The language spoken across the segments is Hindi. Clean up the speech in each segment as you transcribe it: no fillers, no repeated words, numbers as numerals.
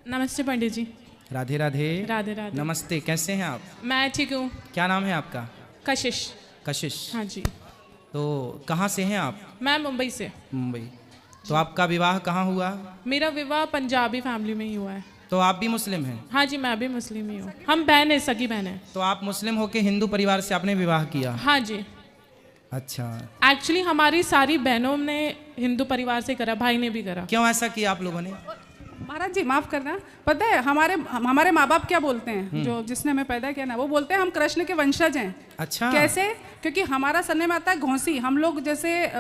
नमस्ते पंडित जी। राधे राधे। राधे राधे। नमस्ते, कैसे हैं आप? मैं ठीक हूँ। क्या नाम है आपका? कशिश। कशिश। हाँ जी। तो कहाँ से हैं आप? मैं मुंबई से। मुंबई। तो आपका विवाह कहाँ हुआ? मेरा विवाह पंजाबी फैमिली में ही हुआ है। तो आप भी मुस्लिम हैं? हाँ जी, मैं भी मुस्लिम ही हूँ। हम बहन है, सगी बहन है। तो आप मुस्लिम होके हिंदू परिवार से आपने विवाह किया? हाँ जी। अच्छा। एक्चुअली हमारी सारी बहनों ने हिंदू परिवार से करा, भाई ने भी करा। क्यों ऐसा किया आप लोगों ने? महाराज जी माफ करना, पता है हमारे माँ बाप क्या बोलते हैं, जो जिसने हमें पैदा किया ना, वो बोलते हैं हम कृष्ण के वंशज हैं। अच्छा। कैसे? क्योंकि हमारा सरनेम आता है घोंसी। हम लोग जैसे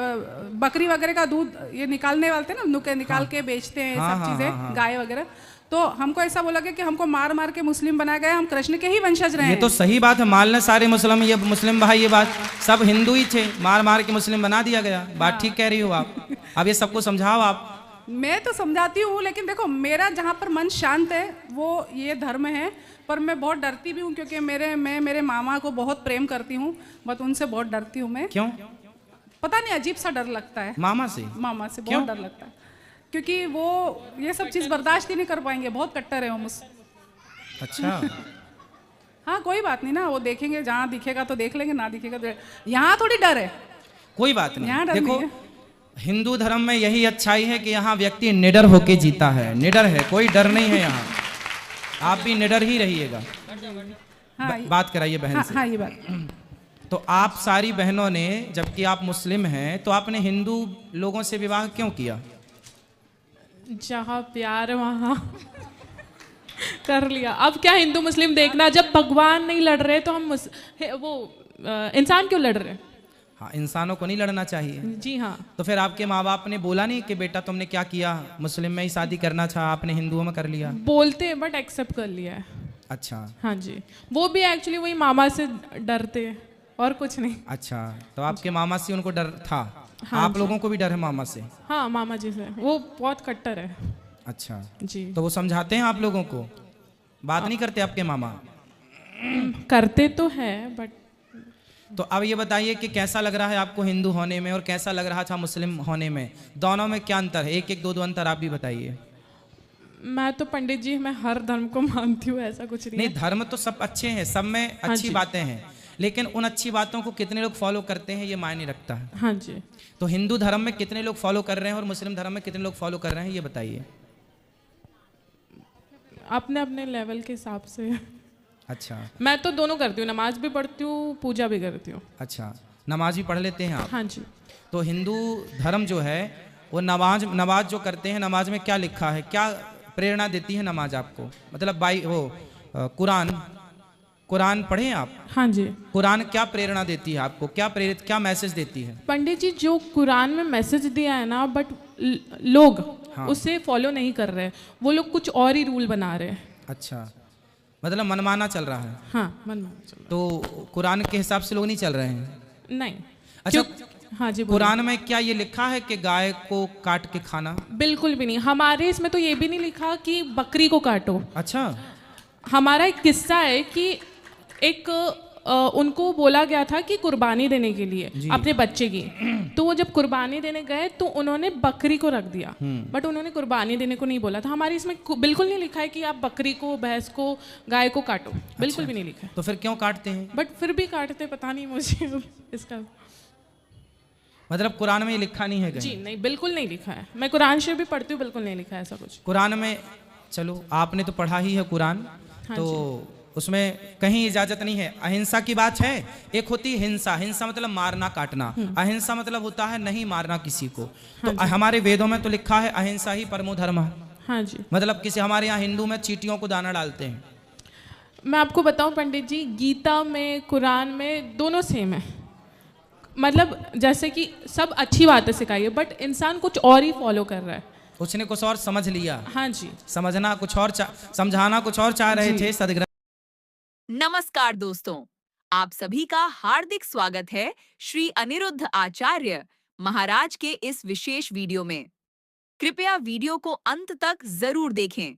बकरी वगैरह का दूध ये निकालने वाले थे ना, नुके निकाल के बेचते हैं, सब चीजें, गाय वगैरह। तो हमको ऐसा बोला गया कि हमको मार मार के मुस्लिम बनाया गया, हम कृष्ण के ही वंशज रहे। ये तो सही बात है, मालने सारे मुस्लिम, ये मुस्लिम भाई, ये बात सब हिंदू ही थे, मार मार के मुस्लिम बना दिया गया। बात ठीक कह रही हो आप। अब ये सबको समझाओ आप। मैं तो समझाती हूँ, लेकिन देखो मेरा जहाँ पर मन शांत है वो ये धर्म है। पर मैं बहुत डरती भी हूँ, क्योंकि मैं मेरे मामा को बहुत प्रेम करती हूँ, बट उनसे बहुत डरती हूँ मैं। क्यों? पता नहीं, अजीब सा डर लगता है। मामा से? मामा से बहुत डर लगता है, क्योंकि वो ये सब चीज़ बर्दाश्त ही नहीं कर पाएंगे, बहुत कट्टर है वो मुझसे। अच्छा। हाँ कोई बात नहीं ना, वो देखेंगे, जहाँ दिखेगा तो देख लेंगे, ना दिखेगा तो। यहाँ थोड़ी डर है। कोई बात नहीं। यहाँ डर देखो, नहीं है। हिंदू धर्म में यही अच्छाई है कि यहाँ व्यक्ति निडर होके जीता है, निडर है, कोई डर नहीं है यहाँ। आप भी निडर ही रहिएगा। हाँ, बात कराइए बहन से। हाँ ये बात। तो आप सारी बहनों ने, जबकि आप मुस्लिम हैं, तो आपने हिंदू लोगों से विवाह क्यों किया? जहाँ प्यार वहाँ कर लिया। अब क्या हिंदू मुस्लिम देखना, जब भगवान नहीं लड़ रहे तो हम इंसान क्यों लड़ रहे? हाँ, इंसानों को नहीं लड़ना चाहिए। जी हाँ। तो फिर आपके माँ बाप ने बोला नहीं कि बेटा तुमने क्या किया, मुस्लिम में ही शादी करना था, आपने हिंदुओं में कर लिया? बोलते हैं बट एक्सेप्ट कर लिया है। अच्छा। हाँ जी, वो भी एक्चुअली वही मामा से डरते हैं और कुछ नहीं। अच्छा, तो आपके मामा से उनको डर था? हाँ आप लोगों को भी डर है मामा से? हाँ, मामा जी से। वो बहुत कट्टर है। अच्छा जी। तो वो समझाते हैं आप लोगों को? बात नहीं करते आपके मामा? करते तो है बट। तो अब ये बताइए कि कैसा लग रहा है आपको हिंदू होने में और कैसा लग रहा था मुस्लिम होने में? दोनों में क्या अंतर है? एक एक दो दो अंतर आप भी बताइए। मैं तो पंडित जी, मैं हर धर्म को मानती हूँ, ऐसा कुछ नहीं नहीं, है। धर्म तो सब अच्छे हैं, सब में अच्छी बातें हैं, लेकिन उन अच्छी बातों को कितने लोग फॉलो करते हैं ये मायने रखता है। हाँ जी। तो हिंदू धर्म में कितने लोग फॉलो कर रहे हैं और मुस्लिम धर्म में कितने लोग फॉलो कर रहे हैं ये बताइए। अपने अपने लेवल के हिसाब से। अच्छा। मैं तो दोनों करती हूँ, नमाज भी पढ़ती हूँ, पूजा भी करती हूँ। अच्छा, नमाज भी पढ़ लेते हैं आप? हाँ जी। तो हिंदू धर्म जो है वो नमाज जो करते हैं, नमाज में क्या लिखा है, क्या प्रेरणा देती है नमाज आपको? मतलब कुरान पढ़े आप? हाँ जी। कुरान क्या प्रेरणा देती है आपको, क्या मैसेज देती है? पंडित जी, जो कुरान में मैसेज दिया है ना, बट लोग उसे फॉलो नहीं कर रहे, वो लोग कुछ और ही रूल बना रहे हैं। अच्छा, मतलब मनमाना चल रहा है। हाँ, मनमाना चल रहा तो कुरान के हिसाब से लोग नहीं चल रहे हैं? है। नहीं। अच्छा। हाँ जी, कुरान में क्या ये लिखा है कि गाय को काट के खाना? बिल्कुल भी नहीं। हमारे इसमें तो ये भी नहीं लिखा कि बकरी को काटो। अच्छा। हमारा एक किस्सा है कि एक उनको बोला गया था कि कुर्बानी देने के लिए अपने बच्चे की। तो वो जब कुर्बानी देने गए तो उन्होंने बकरी को रख दिया, बट उन्होंने कुर्बानी देने को नहीं बोला था। हमारे इसमें बिल्कुल नहीं लिखा है कि आप बकरी को, भैंस को, गाय को काटो। बिल्कुल भी नहीं लिखा है। तो फिर क्यों काटते हैं? बट फिर भी काटते, पता नहीं मुझे इसका। मतलब कुरान में ये लिखा नहीं है कहीं? जी नहीं, बिल्कुल नहीं लिखा है। मैं कुरान शरीफ भी पढ़ती हूँ, बिल्कुल नहीं लिखा है ऐसा कुछ कुरान में। चलो, आपने तो पढ़ा ही है कुरान। हाँ तो उसमें कहीं इजाजत नहीं है। अहिंसा की बात है। एक होती है हिंसा, हिंसा मतलब मारना काटना, अहिंसा मतलब होता है नहीं मारना किसी को। तो हमारे वेदों में तो लिखा है अहिंसा ही परमो धर्म। हाँ जी। मतलब किसी हमारे यहाँ हिंदू में चींटियों को दाना डालते हैं। मैं आपको बताऊं पंडित जी, गीता में, कुरान में दोनों सेम है। मतलब जैसे कि सब अच्छी बातें सिखाई है, बट इंसान कुछ और ही फॉलो कर रहा है। उसने कुछ और समझ लिया। हाँ जी। समझना कुछ और, समझाना कुछ और चाह रहे थे सदग्रंथ। नमस्कार दोस्तों, आप सभी का हार्दिक स्वागत है श्री अनिरुद्ध आचार्य महाराज के इस विशेष वीडियो में। कृपया वीडियो को अंत तक जरूर देखें।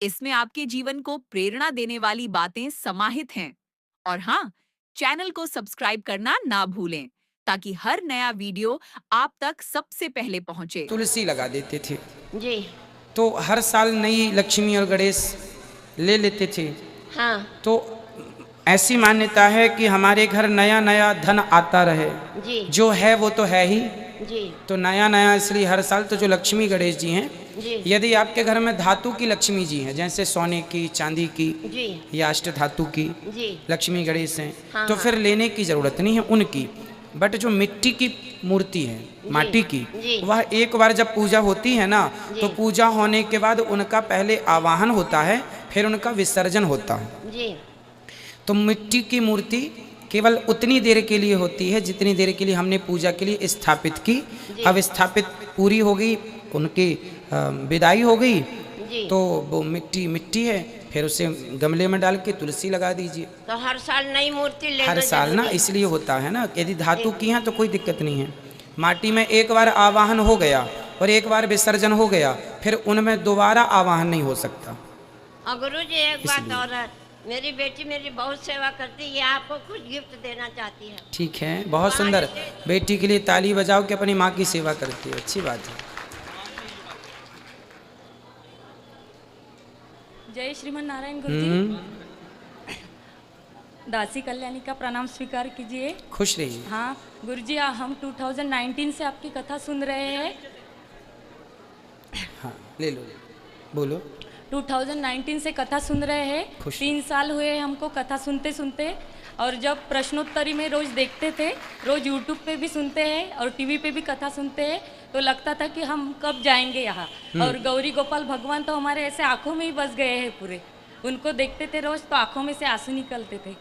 इसमें आपके जीवन को प्रेरणा देने वाली बातें समाहित हैं। और हाँ, चैनल को सब्सक्राइब करना ना भूलें ताकि हर नया वीडियो आप तक सबसे पहले पहुंचे। तुलसी लगा देते थे। जी। तो हर साल नई लक्ष्मी और गणेश ले लेते थे। हाँ तो ऐसी मान्यता है कि हमारे घर नया नया धन आता रहे। जी जो है वो तो है ही, जी तो नया नया इसलिए हर साल। तो जो लक्ष्मी गणेश जी हैं, जी यदि आपके घर में धातु की लक्ष्मी जी हैं, जैसे सोने की, चांदी की जी या अष्ट धातु की जी लक्ष्मी गणेश हैं, हाँ, तो हाँ। फिर लेने की जरूरत नहीं है उनकी। बट जो मिट्टी की मूर्ति है, माटी की, जी। वह एक बार जब पूजा होती है ना, तो पूजा होने के बाद उनका पहले आवाहन होता है, फिर उनका विसर्जन होता है। जी तो मिट्टी की मूर्ति केवल उतनी देर के लिए होती है जितनी देर के लिए हमने पूजा के लिए स्थापित की। अब स्थापित पूरी हो गई, उनकी विदाई हो गई, जी तो वो मिट्टी मिट्टी है, फिर उसे गमले में डाल के तुलसी लगा दीजिए। तो हर साल नई मूर्ति लेना हर साल ना, जरूरी? इसलिए होता है ना। यदि धातु की हैं तो कोई दिक्कत नहीं है। माटी में एक बार आवाहन हो गया और एक बार विसर्जन हो गया, फिर उनमें दोबारा आवाहन नहीं हो सकता। और गुरु जी एक बात और है, मेरी बेटी मेरी बहुत सेवा करती है, ये आपको कुछ गिफ्ट देना चाहती है। ठीक है, बहुत सुंदर। बेटी के लिए ताली बजाओ कि अपनी माँ की सेवा करती है, अच्छी बात है। जय श्रीमन नारायण गुरुजी। दासी कल्याणी का प्रणाम स्वीकार कीजिए। खुश रहिए। हाँ गुरुजी, हम 2019 से आपकी कथा सुन रहे हैं। हाँ ले लो, बोलो। 2019 से कथा सुन रहे हैं। खुश। 3 साल हुए हमको कथा सुनते सुनते, और जब प्रश्नोत्तरी में रोज देखते थे, रोज यूट्यूब पे भी सुनते हैं और टीवी पे भी कथा सुनते हैं, तो लगता था कि हम कब जाएंगे यहाँ। और गौरी गोपाल भगवान तो हमारे ऐसे आंखों में ही बस गए हैं पूरे। उनको देखते थे रोज तो आंखों में से आंसू निकलते थे,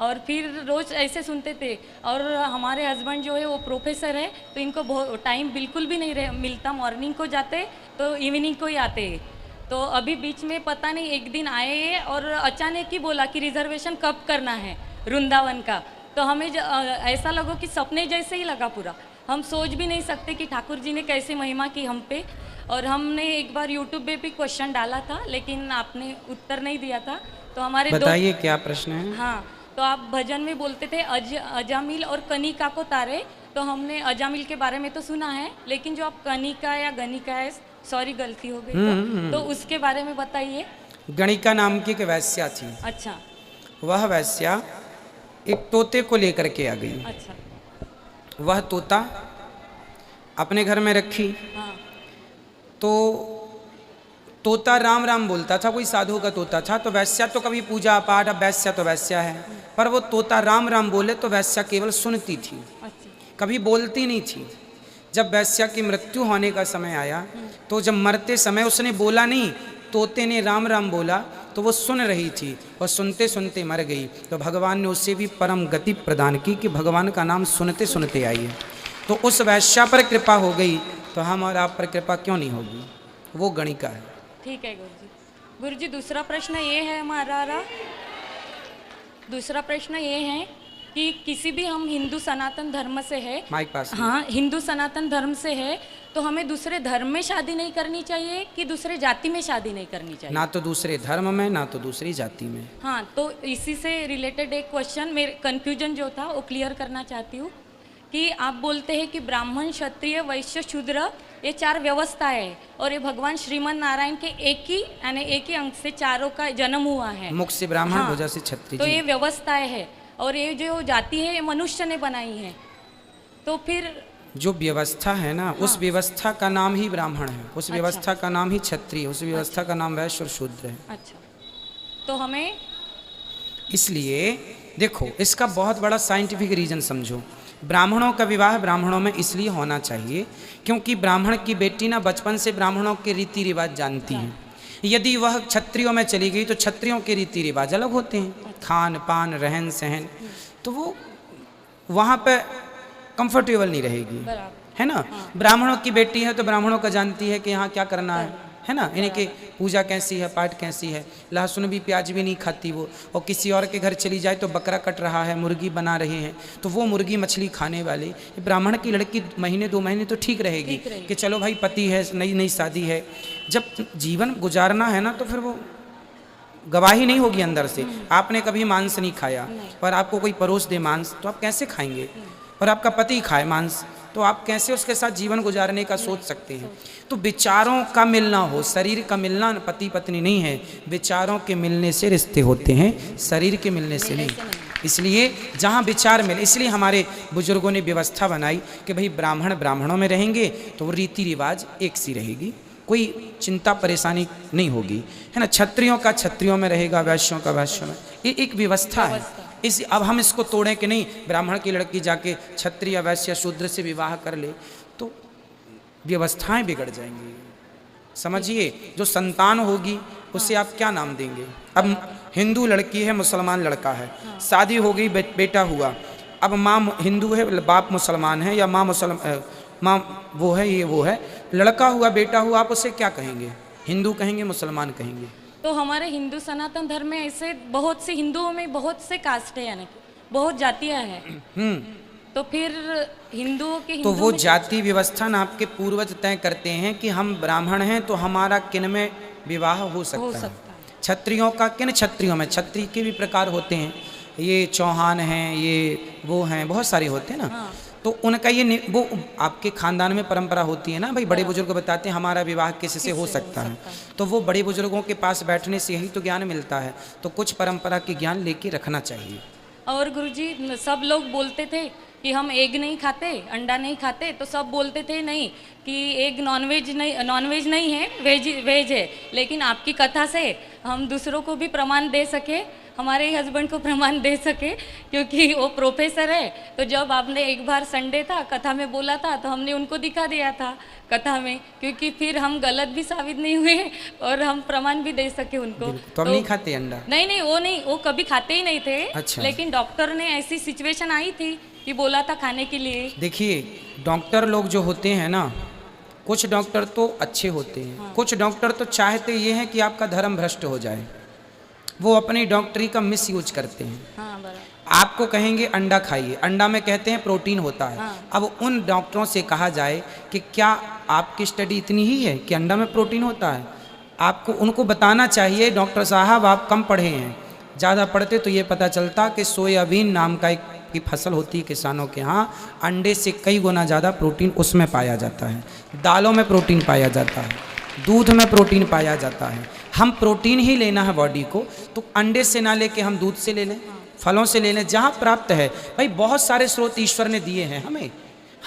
और फिर रोज ऐसे सुनते थे। और हमारे हस्बैंड जो है वो प्रोफेसर है, तो इनको बहुत टाइम बिल्कुल भी नहीं मिलता। मॉर्निंग को जाते तो इवनिंग को ही आते हैं। तो अभी बीच में पता नहीं एक दिन आए हैं और अचानक ही बोला कि रिजर्वेशन कब करना है वृंदावन का। तो हमें ऐसा लगा कि सपने जैसे ही लगा पूरा। हम सोच भी नहीं सकते कि ठाकुर जी ने कैसे महिमा की हम पे। और हमने एक बार यूट्यूब पे भी क्वेश्चन डाला था, लेकिन आपने उत्तर नहीं दिया था। तो हमारे बताइए क्या प्रश्न है। हाँ, तो आप भजन में बोलते थे अजामिल और कनिका को तारे। तो हमने अजामिल के बारे में तो सुना है, लेकिन जो आप कनिका या गनिका है, सॉरी गलती हो गई, तो उसके बारे में बताइए। गणिका नाम की एक वैश्या थी। अच्छा वह वैश्या एक तोते को लेकर के आ गई। अच्छा। वह तोता अपने घर में रखी, हाँ तो तोता राम राम बोलता था, कोई साधु का तोता था। तो वैश्या तो कभी पूजा पाठ, अब वैश्या तो वैश्या है, पर वो तोता राम राम बोले तो वैश्या केवल सुनती थी, अच्छा कभी बोलती नहीं थी। जब वैश्या की मृत्यु होने का समय आया, तो जब मरते समय उसने बोला नहीं, तोते ने राम राम बोला, तो वो सुन रही थी और सुनते सुनते मर गई। तो भगवान ने उससे भी परम गति प्रदान की कि भगवान का नाम सुनते सुनते आई है। तो उस वैश्या पर कृपा हो गई, तो हम और आप पर कृपा क्यों नहीं होगी। वो गणिका है। ठीक है गुरुजी। गुरुजी दूसरा प्रश्न ये है हमारा, दूसरा प्रश्न ये है कि किसी भी हम हिंदू सनातन धर्म से है, माइक पास। हाँ हिंदू सनातन धर्म से है, तो हमें दूसरे धर्म में शादी नहीं करनी चाहिए कि दूसरे जाति में शादी नहीं करनी चाहिए? ना तो दूसरे धर्म में, ना तो दूसरी जाति में। हाँ, तो इसी से रिलेटेड एक क्वेश्चन, मेरे कन्फ्यूजन जो था वो क्लियर करना चाहती हूँ कि आप बोलते हैं कि ब्राह्मण, क्षत्रिय, वैश्य, शूद्र, ये 4 व्यवस्थाएं है, और ये भगवान श्रीमन नारायण के एक ही अंग से चारों का जन्म हुआ है। मुख से ब्राह्मण, हाँ, भुजा से क्षत्रिय। तो ये व्यवस्थाएं है, और ये जो जाति है ये मनुष्य ने बनाई है। तो फिर जो व्यवस्था है ना, उस व्यवस्था का नाम ही ब्राह्मण है, उस व्यवस्था का नाम ही क्षत्रिय, उस व्यवस्था का नाम वैश्य और शूद्र है। अच्छा, तो हमें इसलिए देखो, इसका बहुत बड़ा साइंटिफिक रीजन समझो। ब्राह्मणों का विवाह ब्राह्मणों में इसलिए होना चाहिए क्योंकि ब्राह्मण की बेटी ना बचपन से ब्राह्मणों के रीति रिवाज जानती हैं। यदि वह क्षत्रियों में चली गई तो क्षत्रियों के रीति रिवाज अलग होते हैं, खान पान, रहन सहन, तो वो वहाँ पे कंफर्टेबल नहीं रहेगी, है ना। ब्राह्मणों की बेटी है तो ब्राह्मणों का जानती है कि यहाँ क्या करना है ना, इन्हीं के पूजा कैसी है, पाठ कैसी है, लहसुन भी प्याज भी नहीं खाती वो। और किसी और के घर चली जाए तो बकरा कट रहा है, मुर्गी बना रहे हैं, तो वो मुर्गी मछली खाने वाले। ब्राह्मण की लड़की महीने 2 महीने तो ठीक रहेगी कि चलो भाई पति है, नई नई शादी है। जब जीवन गुजारना है ना तो फिर वो गवाही नहीं होगी अंदर से। आपने कभी मांस नहीं खाया और आपको कोई परोस दे मांस, तो आप कैसे खाएंगे। और आपका पति खाए मांस, तो आप कैसे उसके साथ जीवन गुजारने का सोच सकते हैं। तो विचारों का मिलना हो, शरीर का मिलना पति पत्नी नहीं है, विचारों के मिलने से रिश्ते होते हैं, शरीर के मिलने से नहीं। इसलिए जहाँ विचार मिले, इसलिए हमारे बुजुर्गों ने व्यवस्था बनाई कि भाई ब्राह्मण ब्राह्मणों में रहेंगे तो रीति रिवाज एक सी रहेगी, कोई चिंता परेशानी नहीं होगी, है ना। क्षत्रियों का क्षत्रियों में रहेगा, वैश्यों का वैश्यों में, ये एक व्यवस्था है। इस अब हम इसको तोड़ें कि नहीं ब्राह्मण की लड़की जाके क्षत्रिय वैश्य शूद्र से विवाह कर ले तो व्यवस्थाएं बिगड़ जाएंगी। समझिए, जो संतान होगी उसे आप क्या नाम देंगे। अब हिंदू लड़की है, मुसलमान लड़का है, शादी हो गई, बेटा हुआ, अब माँ हिंदू है, बाप मुसलमान है, या माँ वो है, ये वो है, लड़का हुआ बेटा हुआ, आप उसे क्या कहेंगे, हिंदू कहेंगे मुसलमान कहेंगे। तो हमारे हिंदू सनातन धर्म में ऐसे बहुत से, हिंदुओं में बहुत से कास्ट है, यानी कि बहुत जातियां हैं। तो फिर हिंदुओं के तो वो जाति व्यवस्था न आपके पूर्वज तय करते हैं कि हम ब्राह्मण हैं तो हमारा किन में विवाह हो सकता है। क्षत्रियों का किन क्षत्रियों में, क्षत्रिय के भी प्रकार होते हैं, ये चौहान हैं, ये वो हैं, बहुत सारे होते हैं ना। हाँ। तो उनका ये वो आपके खानदान में परंपरा होती है ना, भाई बड़े बुजुर्ग बताते हैं हमारा विवाह किससे हो सकता है, तो वो बड़े बुजुर्गों के पास बैठने से यही तो ज्ञान मिलता है। तो कुछ परंपरा के ज्ञान लेके रखना चाहिए। और गुरुजी सब लोग बोलते थे कि हम एग नहीं खाते, अंडा नहीं खाते, तो सब बोलते थे नहीं कि एग नॉनवेज नहीं है, वेज है। लेकिन आपकी कथा से हम दूसरों को भी प्रमाण दे सके, हमारे हस्बैंड को प्रमाण दे सके, क्योंकि वो प्रोफेसर है। तो जब आपने एक बार संडे था कथा में बोला था तो हमने उनको दिखा दिया था कथा में, क्योंकि फिर हम गलत भी साबित नहीं हुए और हम प्रमाण भी दे सके उनको। तो हम नहीं खाते अंडा? नहीं, वो कभी खाते ही नहीं थे। अच्छा। लेकिन डॉक्टर ने ऐसी सिचुएशन आई थी कि बोला था खाने के लिए। देखिए, डॉक्टर लोग जो होते हैं ना, कुछ डॉक्टर तो अच्छे होते हैं। हाँ। कुछ डॉक्टर तो चाहते ये हैं कि आपका धर्म भ्रष्ट हो जाए, वो अपनी डॉक्टरी का मिस यूज करते हैं। हाँ, बराबर। आपको कहेंगे अंडा खाइए, अंडा में कहते हैं प्रोटीन होता है। हाँ। अब उन डॉक्टरों से कहा जाए कि क्या आपकी स्टडी इतनी ही है कि अंडा में प्रोटीन होता है? आपको उनको बताना चाहिए, डॉक्टर साहब आप कम पढ़े हैं, ज़्यादा पढ़ते तो ये पता चलता कि सोयाबीन नाम का एक की फसल होती है किसानों के यहाँ, अंडे से कई गुना ज़्यादा प्रोटीन उसमें पाया जाता है, दालों में प्रोटीन पाया जाता है, दूध में प्रोटीन पाया जाता है। हम प्रोटीन ही लेना है बॉडी को, तो अंडे से ना लेके हम दूध से ले लें, फलों से ले लें, जहाँ प्राप्त है। भाई बहुत सारे स्रोत ईश्वर ने दिए हैं हमें,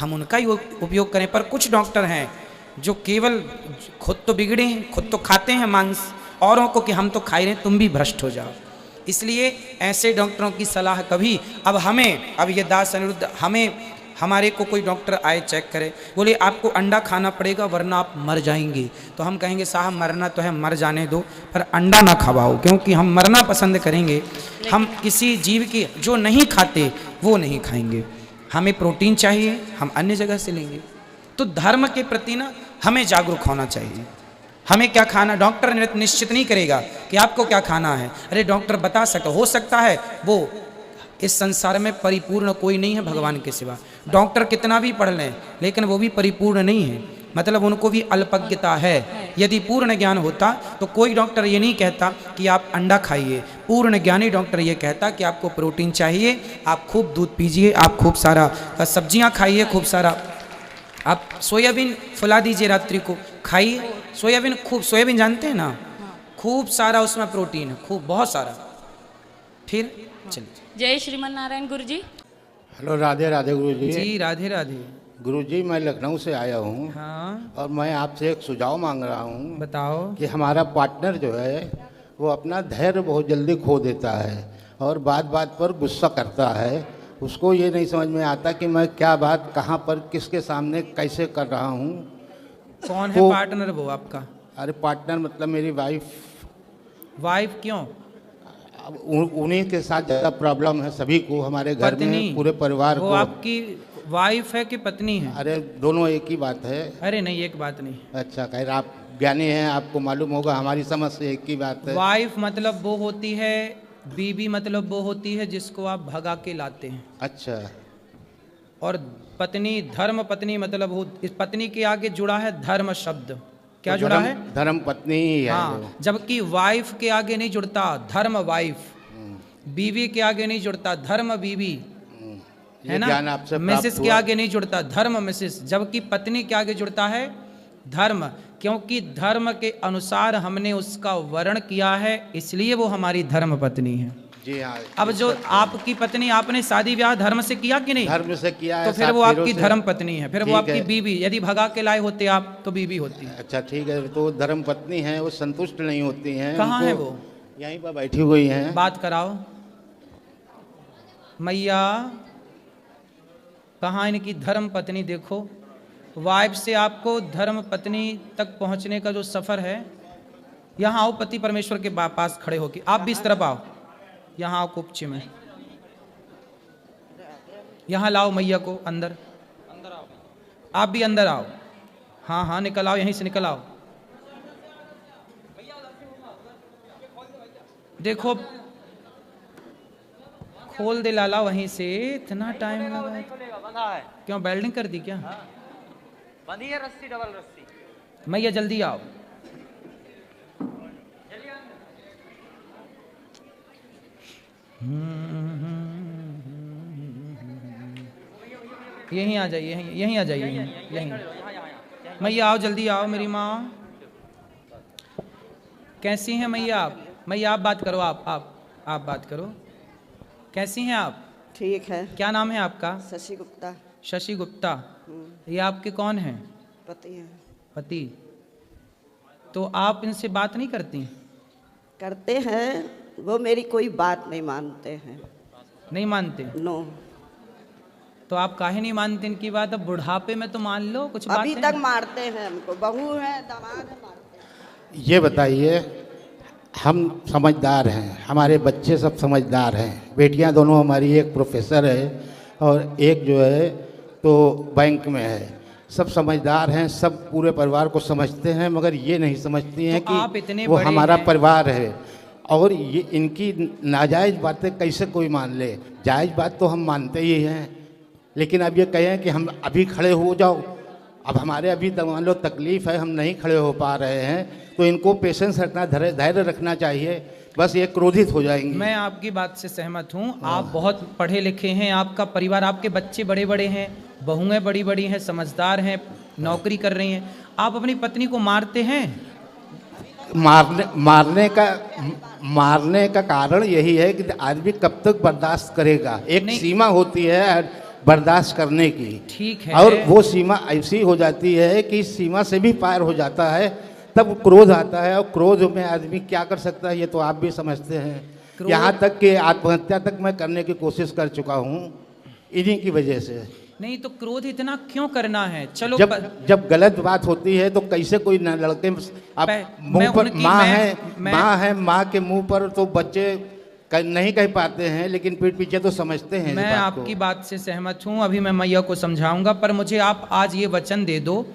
हम उनका ही उपयोग करें। पर कुछ डॉक्टर हैं जो केवल खुद तो बिगड़े हैं, खुद तो खाते हैं मांस, औरों को कि हम तो खा रहे हैं, तुम भी भ्रष्ट हो जाओ। इसलिए ऐसे डॉक्टरों की सलाह कभी, अब ये दास अनिरुद्ध, हमारे को कोई डॉक्टर आए चेक करे, बोले आपको अंडा खाना पड़ेगा वरना आप मर जाएंगे, तो हम कहेंगे साहब मरना तो है, मर जाने दो, पर अंडा ना खवाओ, क्योंकि हम मरना पसंद करेंगे। हम किसी जीव की जो नहीं खाते वो नहीं खाएंगे, हमें प्रोटीन चाहिए, हम अन्य जगह से लेंगे। तो धर्म के प्रति ना हमें जागरूक होना चाहिए। हमें क्या खाना डॉक्टर निश्चित नहीं करेगा कि आपको क्या खाना है। अरे डॉक्टर बता सके, हो सकता है वो इस संसार में परिपूर्ण कोई नहीं है भगवान के सिवा। डॉक्टर कितना भी पढ़ लें लेकिन वो भी परिपूर्ण नहीं है, मतलब उनको भी अल्पज्ञता है। यदि पूर्ण ज्ञान होता तो कोई डॉक्टर ये नहीं कहता कि आप अंडा खाइए। पूर्ण ज्ञानी डॉक्टर ये कहता कि आपको प्रोटीन चाहिए, आप खूब दूध पीजिए, आप खूब सारा सब्जियां खाइए, खूब सारा आप सोयाबीन फुला दीजिए, रात्रि को खाइए सोयाबीन, खूब सोयाबीन जानते हैं ना, खूब सारा उसमें प्रोटीन है, खूब बहुत सारा। फिर चलिए। जय श्रीमन नारायण गुरुजी। हेलो, राधे राधे गुरुजी। जी राधे राधे। गुरुजी मैं लखनऊ से आया हूँ। हाँ। और मैं आपसे एक सुझाव मांग रहा हूँ। बताओ। कि हमारा पार्टनर जो है वो अपना धैर्य बहुत जल्दी खो देता है और बात बात पर गुस्सा करता है। उसको ये नहीं समझ में आता कि मैं क्या बात कहाँ पर किसके सामने कैसे कर रहा हूँ। कौन है पार्टनर वो आपका? अरे पार्टनर मतलब मेरी वाइफ। वाइफ क्यों? अब उन्हीं के साथ ज़्यादा प्रॉब्लम है सभी को, हमारे घर में पूरे परिवार को। आपकी वाइफ है कि पत्नी है? अरे दोनों एक ही बात है। अरे नहीं, एक बात नहीं। अच्छा, खैर आप ज्ञानी हैं, आपको मालूम होगा, हमारी समझ से एक ही बात है। वाइफ मतलब वो होती है, बीवी मतलब वो होती है जिसको आप भगा के लाते हैं। अच्छा। और पत्नी, धर्म पत्नी मतलब वो, इस पत्नी के आगे जुड़ा है धर्म शब्द। क्या तो जुड़ा है? धर्म पत्नी ही है। हाँ, जबकि वाइफ के आगे नहीं जुड़ता धर्म वाइफ, बीवी के आगे नहीं जुड़ता धर्म बीवी। है ना, ज्ञान आपसे प्राप्त मिसेस के हुआ। आगे नहीं जुड़ता, धर्म मिसेस, जबकि पत्नी के आगे जुड़ता है धर्म, क्योंकि धर्म के अनुसार हमने उसका वर्ण किया है, इसलिए वो हमारी धर्म पत्नी है। जी हाँ। अब जो आपकी पत्नी, आपने शादी ब्याह धर्म से किया कि नहीं? धर्म से किया है, तो फिर वो 7 फेरों आपकी से। धर्म पत्नी है, फिर वो ठीक आपकी है। बीवी। यदि भगा के लाए होते आप तो बीवी होती। अच्छा ठीक है, तो धर्म पत्नी है, वो संतुष्ट नहीं होती हैं। कहाँ उनको- है वो? यहीं पर बैठी हुई हैं। बात कराओ मैया, कहाँ इनकी धर्म पत्नी? देखो, वाइफ से आपको धर्म पत्नी तक पहुंचने का जो सफर है, यहाँ आओ पति परमेश्वर के पास खड़े होके। आप भी इस तरफ आओ, यहाँ आओ कुपची में, यहाँ लाओ मैया को अंदर, आप भी अंदर आओ। हाँ हाँ निकल आओ, यहीं से निकल आओ। देखो खोल दे लाला वहीं से, इतना टाइम लगा क्यों? वेल्डिंग कर दी क्या? बंधी है रस्सी, डबल रस्सी। मैया जल्दी आओ। यहीं आ जाइए, यहीं आ जाइए, यहीं। मैया आओ, जल्दी आओ मेरी माँ। कैसी हैं मैया आप? मैया आप बात करो, आप बात करो। कैसी हैं आप? ठीक है। क्या नाम है आपका? शशि गुप्ता। शशि गुप्ता। ये आपके कौन हैं? पति है। पति। तो आप इनसे बात नहीं करती? करते हैं, वो मेरी कोई बात नहीं मानते हैं। नहीं मानते? नो। तो आप काहे नहीं मानते इनकी बात? अब बुढ़ापे में तो मान लो कुछ बात अभी है। तक मारते हैं हमको, बहू है, दामाद है, मारते हैं। ये बताइए, हम समझदार हैं, हमारे बच्चे सब समझदार हैं, बेटियां दोनों हमारी, एक प्रोफेसर है और एक जो है तो बैंक में है, सब समझदार हैं, सब पूरे परिवार को समझते हैं, मगर ये नहीं समझती हैं तो आप कि इतने वो बड़े हमारा हैं। परिवार है। और ये इनकी नाजायज़ बातें कैसे कोई मान ले? जायज़ बात तो हम मानते ही हैं, लेकिन अब ये कहें कि हम अभी खड़े हो जाओ, अब हमारे अभी मान लो तकलीफ़ है, हम नहीं खड़े हो पा रहे हैं, तो इनको पेशेंस रखना, धैर्य रखना चाहिए, बस ये क्रोधित हो जाएंगी। मैं आपकी बात से सहमत हूँ। आप बहुत पढ़े लिखे हैं, आपका परिवार, आपके बच्चे बड़े बड़े हैं, बहुएं बड़ी बड़ी हैं, समझदार हैं, नौकरी कर रही हैं। आप अपनी पत्नी को मारते हैं? मारने का कारण यही है कि आदमी कब तक बर्दाश्त करेगा। एक सीमा होती है बर्दाश्त करने की, ठीक है, और वो सीमा ऐसी हो जाती है कि सीमा से भी पार हो जाता है, तब क्रोध आता है, और क्रोध में आदमी क्या कर सकता है ये तो आप भी समझते हैं। यहाँ तक कि आत्महत्या तक मैं करने की कोशिश कर चुका हूँ इन्हीं की वजह से। नहीं तो क्रोध इतना क्यों करना है? चलो जब गलत बात होती है तो कैसे कोई न लड़के, अब मुंह पर माँ है, माँ के मुंह पर तो बच्चे नहीं कह पाते हैं, लेकिन पीठ पीछे तो समझते हैं। मैं आपकी बात से सहमत हूँ, अभी मैं मैया को समझाऊंगा, पर मुझे आप आज ये वचन दे दो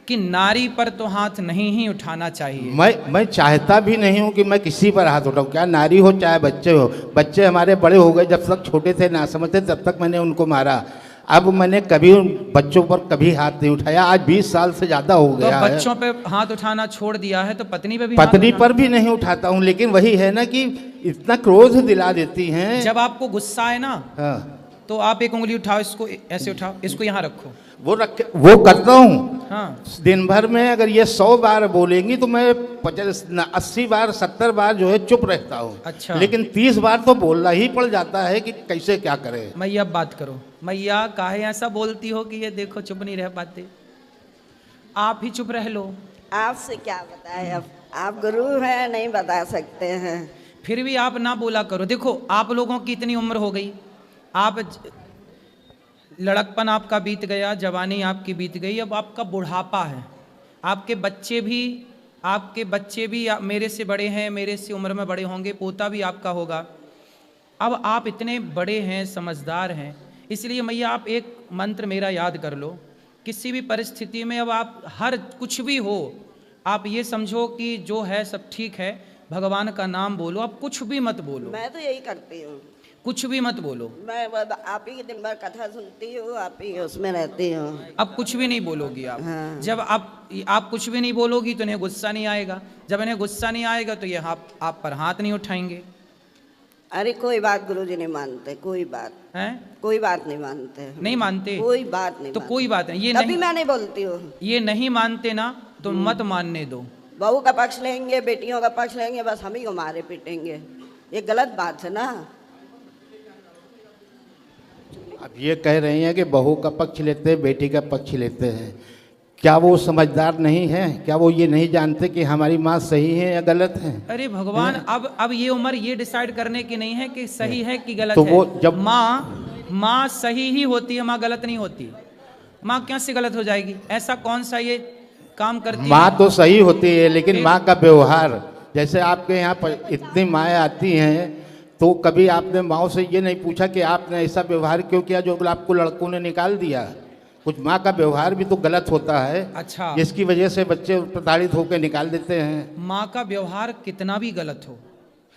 कि नारी पर तो हाथ नहीं ही उठाना चाहिए। मैं चाहता भी नहीं हूँ कि मैं किसी पर हाथ उठाऊँ, क्या नारी हो चाहे बच्चे हो। बच्चे हमारे बड़े हो गए, जब तक छोटे थे ना समझते तब तक मैंने उनको मारा, अब मैंने कभी उन बच्चों पर कभी हाथ नहीं उठाया, आज 20 साल से ज़्यादा हो गया है। बच्चों पे हाथ उठाना छोड़ दिया है तो पत्नी पे भी? पत्नी पर भी नहीं उठाता हूँ, लेकिन वही है ना कि इतना क्रोध दिला देती हैं। जब आपको गुस्सा है ना, हाँ, तो आप एक उंगली उठाओ, इसको ऐसे उठाओ, इसको यहाँ रखो, वो करता हूँ। हाँ, दिन भर में अगर ये 100 बार बोलेंगी तो मैं 80 बार 70 बार जो है चुप रहता हूँ। अच्छा। लेकिन 30 बार तो बोलना ही पड़ जाता है कि कैसे क्या करें। मैया अब बात करो। मैया काहे ऐसा बोलती हो कि ये देखो चुप नहीं रह पाते? आप ही चुप रह लो। आपसे क्या बताएं, अब आप गुरु हैं, नहीं बता सकते हैं। फिर भी आप ना बोला करो। देखो आप लोगों की इतनी उम्र हो गई, आप लड़कपन आपका बीत गया, जवानी आपकी बीत गई, अब आपका बुढ़ापा है। आपके बच्चे भी मेरे से बड़े हैं, मेरे से उम्र में बड़े होंगे, पोता भी आपका होगा। अब आप इतने बड़े हैं, समझदार हैं, इसलिए मैया आप एक मंत्र मेरा याद कर लो। किसी भी परिस्थिति में अब आप हर कुछ भी हो, आप ये समझो कि जो है सब ठीक है, भगवान का नाम बोलो, आप कुछ भी मत बोलो। मैं तो यही करती हूँ, कुछ भी मत बोलो। मैं आप ही के दिन भर कथा सुनती हूँ, आप ही उसमें रहती हूँ। अब कुछ भी नहीं बोलोगी आप। हाँ। जब आप कुछ भी नहीं बोलोगी तो इन्हें गुस्सा नहीं आएगा, जब इन्हें गुस्सा नहीं आएगा तो ये आप पर हाथ नहीं उठाएंगे। अरे कोई बात गुरुजी नहीं मानते, कोई बात हैं? कोई बात नहीं मानते, नहीं मानते? कोई बात नहीं तो मानते। कोई बात नहीं, ये तभी नहीं, मैं नहीं बोलती हूँ। ये नहीं मानते ना तो मत मानने दो। बहू का पक्ष लेंगे, बेटियों का पक्ष लेंगे, बस हम ही को मारे पीटेंगे, ये गलत बात है ना। अब ये कह रही हैं कि बहू का पक्ष लेते हैं, बेटी का पक्ष लेते हैं, क्या वो समझदार नहीं है? क्या वो ये नहीं जानते कि हमारी माँ सही है या गलत है? अरे भगवान, अब ये उम्र ये डिसाइड करने की नहीं है कि सही है कि गलत तो है। वो जब माँ सही ही होती है, माँ गलत नहीं होती। माँ कैसे गलत हो जाएगी? ऐसा कौन सा ये काम करती है? माँ तो सही होती है, लेकिन माँ का व्यवहार, जैसे आपके यहाँ पर इतनी माएँ आती हैं, तो कभी आपने माँ से ये नहीं पूछा कि आपने ऐसा व्यवहार क्यों किया जो आपको लड़कों ने निकाल दिया? कुछ माँ का व्यवहार भी तो गलत होता है, अच्छा, जिसकी वजह से बच्चे प्रताड़ित होकर निकाल देते हैं। माँ का व्यवहार कितना भी गलत हो,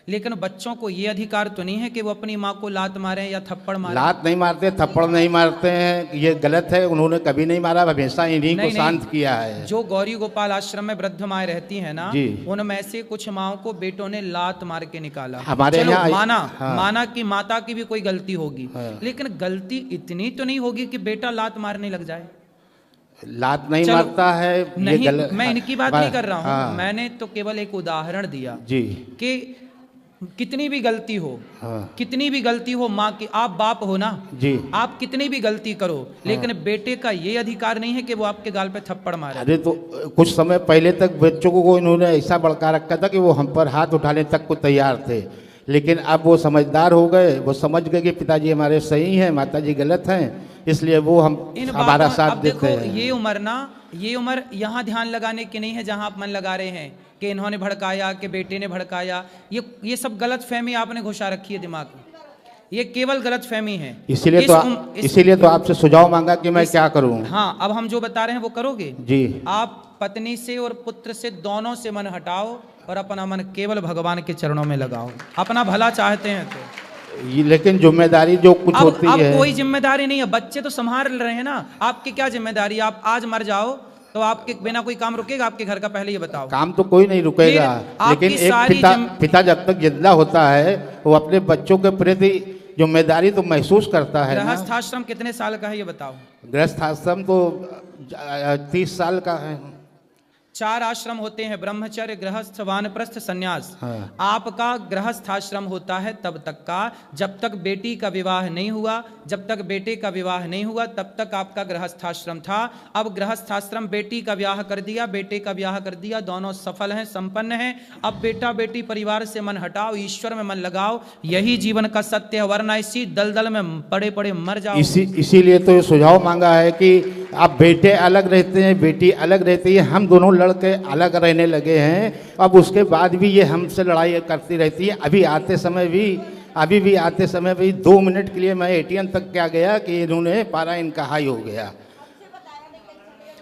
लेकिन बच्चों को ये अधिकार तो नहीं है कि वो अपनी माँ को लात मारें या थप्पड़ मारें। लात नहीं मारते, थप्पड़ नहीं मारते हैं, ये गलत है। उन्होंने कभी नहीं मारा, हमेशा इन्हीं को शांत किया है। जो गौरी गोपाल आश्रम में वृद्ध माएँ रहती हैं ना, उनमें से कुछ माओ को बेटों ने लात मार के निकाला। हमारे चलो यहाँ माना कि माता की भी कोई गलती होगी, लेकिन गलती इतनी तो नहीं होगी कि बेटा लात मारने लग जाए। लात नहीं मारता है, नहीं, मैं इनकी बात नहीं कर रहा हूँ, मैंने तो केवल एक उदाहरण दिया जी कि कितनी भी गलती हो, कितनी भी गलती हो, माँ की, आप बाप हो ना जी, आप कितनी भी गलती करो, लेकिन बेटे का ये अधिकार नहीं है कि वो आपके गाल पे थप्पड़ मारे। अरे तो कुछ समय पहले तक बच्चों को इन्होंने ऐसा भड़का रखा था कि वो हम पर हाथ उठाने तक को तैयार थे, लेकिन अब वो समझदार हो गए, वो समझ गए कि पिताजी हमारे सही हैं, माताजी गलत हैं, इसलिए वो हमारा साथ देते हैं। ये उम्र ना, ये उम्र यहाँ ध्यान लगाने की नहीं है जहाँ आप मन लगा रहे हैं कि इन्होंने भड़काया, कि बेटे ने भड़काया। ये सब गलत फहमी आपने घुसा रखी है दिमाग में, ये केवल गलत फहमी है। इसीलिए तो आपसे सुझाव मांगा कि मैं क्या करूं। हाँ, अब हम जो बता रहे हैं वो करोगे जी। आप पत्नी से और पुत्र से दोनों से मन हटाओ और अपना मन केवल भगवान के चरणों में लगाओ, अपना भला चाहते हैं तो। लेकिन जिम्मेदारी जो कुछ होती है, अब कोई जिम्मेदारी नहीं है, बच्चे तो संभाल रहे हैं ना, आपकी क्या जिम्मेदारी? आप आज मर जाओ तो आपके बिना कोई काम रुकेगा आपके घर का? पहले ये बताओ। काम तो कोई नहीं रुकेगा, लेकिन एक पिता जब तक जिंदा होता है वो अपने बच्चों के प्रति जिम्मेदारी तो महसूस करता है। गृहस्थाश्रम कितने साल का है ये बताओ? गृहस्थाश्रम तो 30 साल का है। 4 आश्रम होते हैं, ब्रह्मचर्य, गृहस्थ, वानप्रस्थ, संन्यास। आपका गृहस्थाश्रम होता है तब तक का जब तक बेटी का विवाह नहीं हुआ, जब तक बेटे का विवाह नहीं हुआ तब तक आपका गृहस्थाश्रम था। अब गृहस्थाश्रम, बेटी का ब्याह कर दिया, बेटे का ब्याह कर दिया, दोनों सफल हैं, संपन्न हैं। अब बेटा बेटी परिवार से मन हटाओ, ईश्वर में मन लगाओ, यही जीवन का सत्य है, वरना इसी दलदल में पड़े पड़े मर जाओ। इसीलिए तो ये सुझाव मांगा है कि अब बेटे अलग रहते हैं, बेटी अलग रहती है, हम दोनों लड़के अलग रहने लगे हैं। अब उसके बाद भी ये हमसे लड़ाई करती रहती है। अभी भी आते समय भी 2 मिनट के लिए मैं ATM तक क्या गया कि इन्होंने पारा इनका हाई हो गया।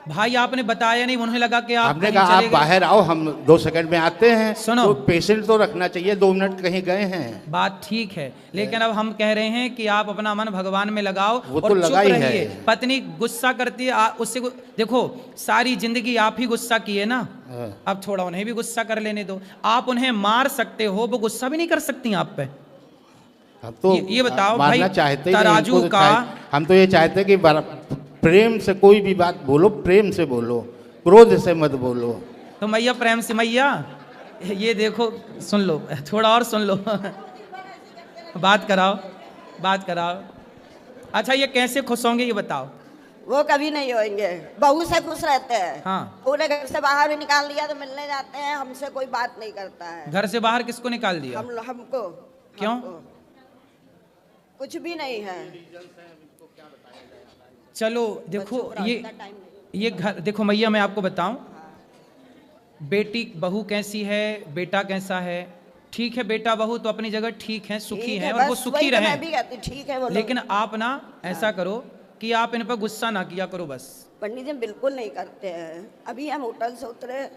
भाई आपने बताया नहीं, उन्हें लगा कि आपने कहा आप बाहर आओ, हम 2 सेकंड में आते हैं। सुनो, तो पेशेंट तो रखना चाहिए, 2 मिनट कहीं गए हैं, बात ठीक है, लेकिन अब हम कह रहे हैं कि आप अपना मन भगवान में लगाओ और तो लगा ही है। पत्नी गुस्सा करती है, उससे देखो सारी जिंदगी आप ही गुस्सा किए ना, अब थोड़ा उन्हें भी गुस्सा कर लेने दो। आप उन्हें मार सकते हो, वो गुस्सा भी नहीं कर सकती आप पे। हम तो ये बताओ भाई, तराजू का हम तो ये चाहते कि प्रेम से कोई भी बात बोलो, प्रेम से बोलो, क्रोध से मत बोलो। तो मैया प्रेम से, मैया ये देखो, सुन लो, थोड़ा और सुन लो बात कराओ। अच्छा, ये कैसे खुश होंगे ये बताओ? वो कभी नहीं होंगे, बहू से खुश रहते हैं। हाँ, पूरे घर से बाहर भी निकाल दिया तो मिलने जाते हैं, हमसे कोई बात नहीं करता है। घर से बाहर किसको निकाल दिया? हमको। क्यों? कुछ भी नहीं है। चलो देखो, ये घर देखो मैया, मैं आपको बताऊं, बेटी बहू कैसी है, बेटा कैसा है। ठीक है, बेटा बहू तो अपनी जगह ठीक है, सुखी है, और वो सुखी रहे। मैं भी कहती ठीक है, लेकिन आप ना ऐसा करो कि आप इन पर गुस्सा ना किया करो बस। पंडित जी बिल्कुल नहीं करते हैं। अभी हम होटल से उतरे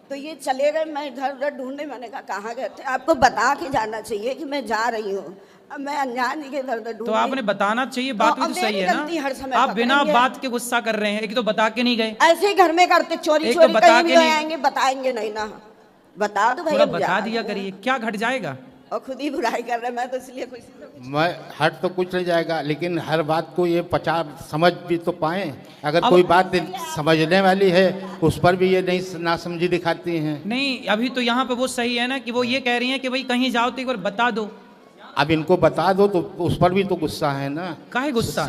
तो ये चले गए, मैं इधर उधर ढूंढने, मैंने कहा कहाँ गए थे? आपको बता के जाना चाहिए कि मैं जा रही हूँ। अब मैं अनजान के इधर उधर ढूंढ, तो आपने बताना चाहिए, बात भी तो सही है ना। आप बिना बात के गुस्सा कर रहे हैं, एक तो बता के नहीं गए, ऐसे ही घर में करते, चोरी कहीं भी आएंगे, बताएंगे नहीं ना, बता दो भाई। बता दिया करिए, क्या घट जाएगा? और खुद ही बुराई कर रहे हैं। मैं तो इसलिए खुशी मैं हट तो कुछ नहीं जाएगा, लेकिन हर बात को ये समझ भी तो पाएं। अगर कोई बात समझने वाली है उस पर भी ये नहीं नासमझी दिखाती हैं। नहीं, अभी तो यहाँ पे वो सही है ना कि वो ये कह रही हैं कि भाई कहीं जाओ तो एक बार बता दो। अब इनको बता दो तो उस पर भी तो गुस्सा है ना। काहे गुस्सा?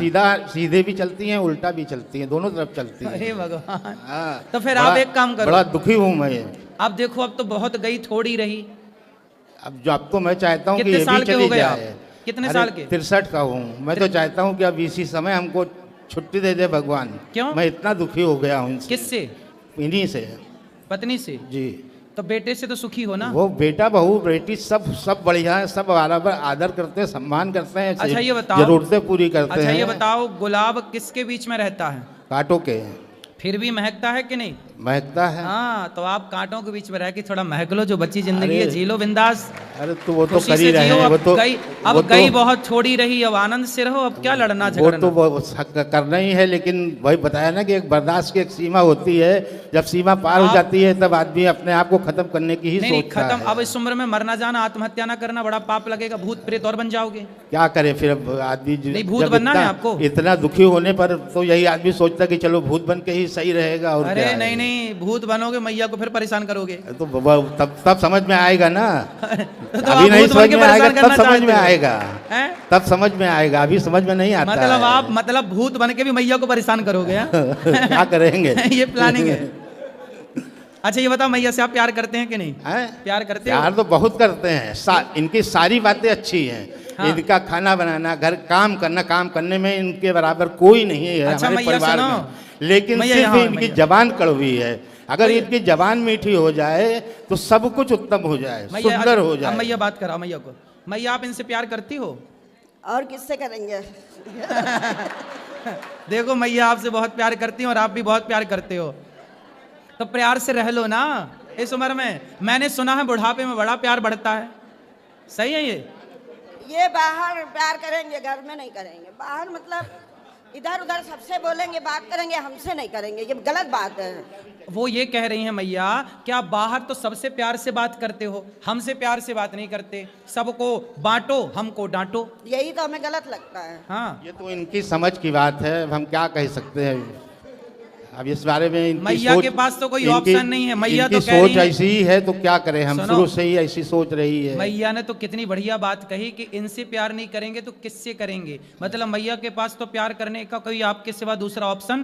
सीधे भी चलती हैं, उल्टा भी चलती हैं, दोनों तरफ चलती हैं। अरे भगवान। हाँ, तो फिर आप एक काम करो। बड़ा दुखी हूँ मैं। अब देखो, अब तो बहुत गई, थोड़ी रही। अब तो मैं चाहता हूँ कि कितने ये साल भी के चली हो गए आप? जाए। कितने साल के? 63 का हूँ मैं। तो चाहता हूँ कि अब इसी समय हमको छुट्टी दे दे भगवान। क्यों? मैं इतना दुखी हो गया हूँ। किससे? इन्हीं से। पत्नी से? जी। तो बेटे से तो सुखी हो ना? वो बेटा बहू बेटी सब बढ़िया है, सब बराबर आदर करते हैं, सम्मान करते हैं। अच्छा ये बताओ, जरूरतें पूरी करते हैं। अच्छा ये बताओ, गुलाब किसके बीच में रहता है? कांटों के। फिर भी महकता है कि नहीं? महकता है। हाँ, तो आप कांटों के बीच में रह के थोड़ा महक लो। जो बच्ची जिंदगी है जी लो बिंदास। अरे तो वो तो कर ही रहे हैं। अब गई बहुत, छोड़ी रही, अब आनंद से रहो। अब क्या लड़ना झगड़ना? वो तो करना ही है, लेकिन वही बताया ना कि एक बर्दाश्त की एक सीमा होती है। जब सीमा पार हो जाती है तब आदमी अपने आप को खत्म करने की ही सोचता है। अब इस उम्र में मरना जाना, आत्महत्या ना करना, बड़ा पाप लगेगा। भूत प्रेत और बन जाओगे। क्या करे फिर अब आदमी? नहीं, भूत बनना है आपको। इतना दुखी होने पर तो यही आदमी सोचता कि चलो भूत बन के ही सही रहेगा। और अरे नहीं नहीं, भूत बनोगे मैया को फिर परेशान करोगे। तो तब समझ में आएगा ना। तो अभी नहीं समझ में आएगा, तब समझ में आएगा। तब समझ में आएगा, अभी समझ में नहीं आता। मतलब आप भूत बन के भी मैया को परेशान करोगे? क्या करेंगे? ये प्लानिंग है। अच्छा ये बताओ, मैया से आप प्यार करते हैं कि नहीं? प्यार करते हो? प्यार तो बहुत करते हैं। इनकी सारी बातें अच्छी हैं। हाँ। इनका खाना बनाना, घर काम करना, काम करने में इनके बराबर कोई नहीं है। अच्छा, हमारे परिवार में। लेकिन सिर्फ इनकी जबान कड़वी है। अगर इनकी जबान मीठी हो जाए तो सब कुछ उत्तम हो जाए, सुंदर हो जाए। मैया बात करा मैया को। मैया आप इनसे प्यार करती हो? और किससे करेंगे? देखो मैया आपसे बहुत प्यार करती हैं और आप भी बहुत प्यार करते हो, तो प्यार से रह लो ना इस उम्र में। मैंने सुना है बुढ़ापे में बड़ा प्यार बढ़ता है। सही है ये बाहर प्यार करेंगे, घर में नहीं करेंगे। बाहर मतलब इधर उधर सबसे बोलेंगे, बात करेंगे, हमसे नहीं करेंगे। ये गलत बात है। वो ये कह रही हैं मैया, क्या बाहर तो सबसे प्यार से बात करते हो, हमसे प्यार से बात नहीं करते। सबको बांटो, हमको डांटो। यही तो हमें गलत लगता है। हाँ, ये तो इनकी समझ की बात है। हम क्या कह सकते हैं अब इस बारे में? मैया के पास तो कोई ऑप्शन नहीं है। मैया तो सोच ऐसी ही है, तो क्या करें? हम शुरू से ही ऐसी सोच रही है। मैया ने तो कितनी बढ़िया बात कही कि इनसे प्यार नहीं करेंगे तो किससे करेंगे। मतलब मैया के पास तो प्यार करने का कोई आपके सिवा दूसरा ऑप्शन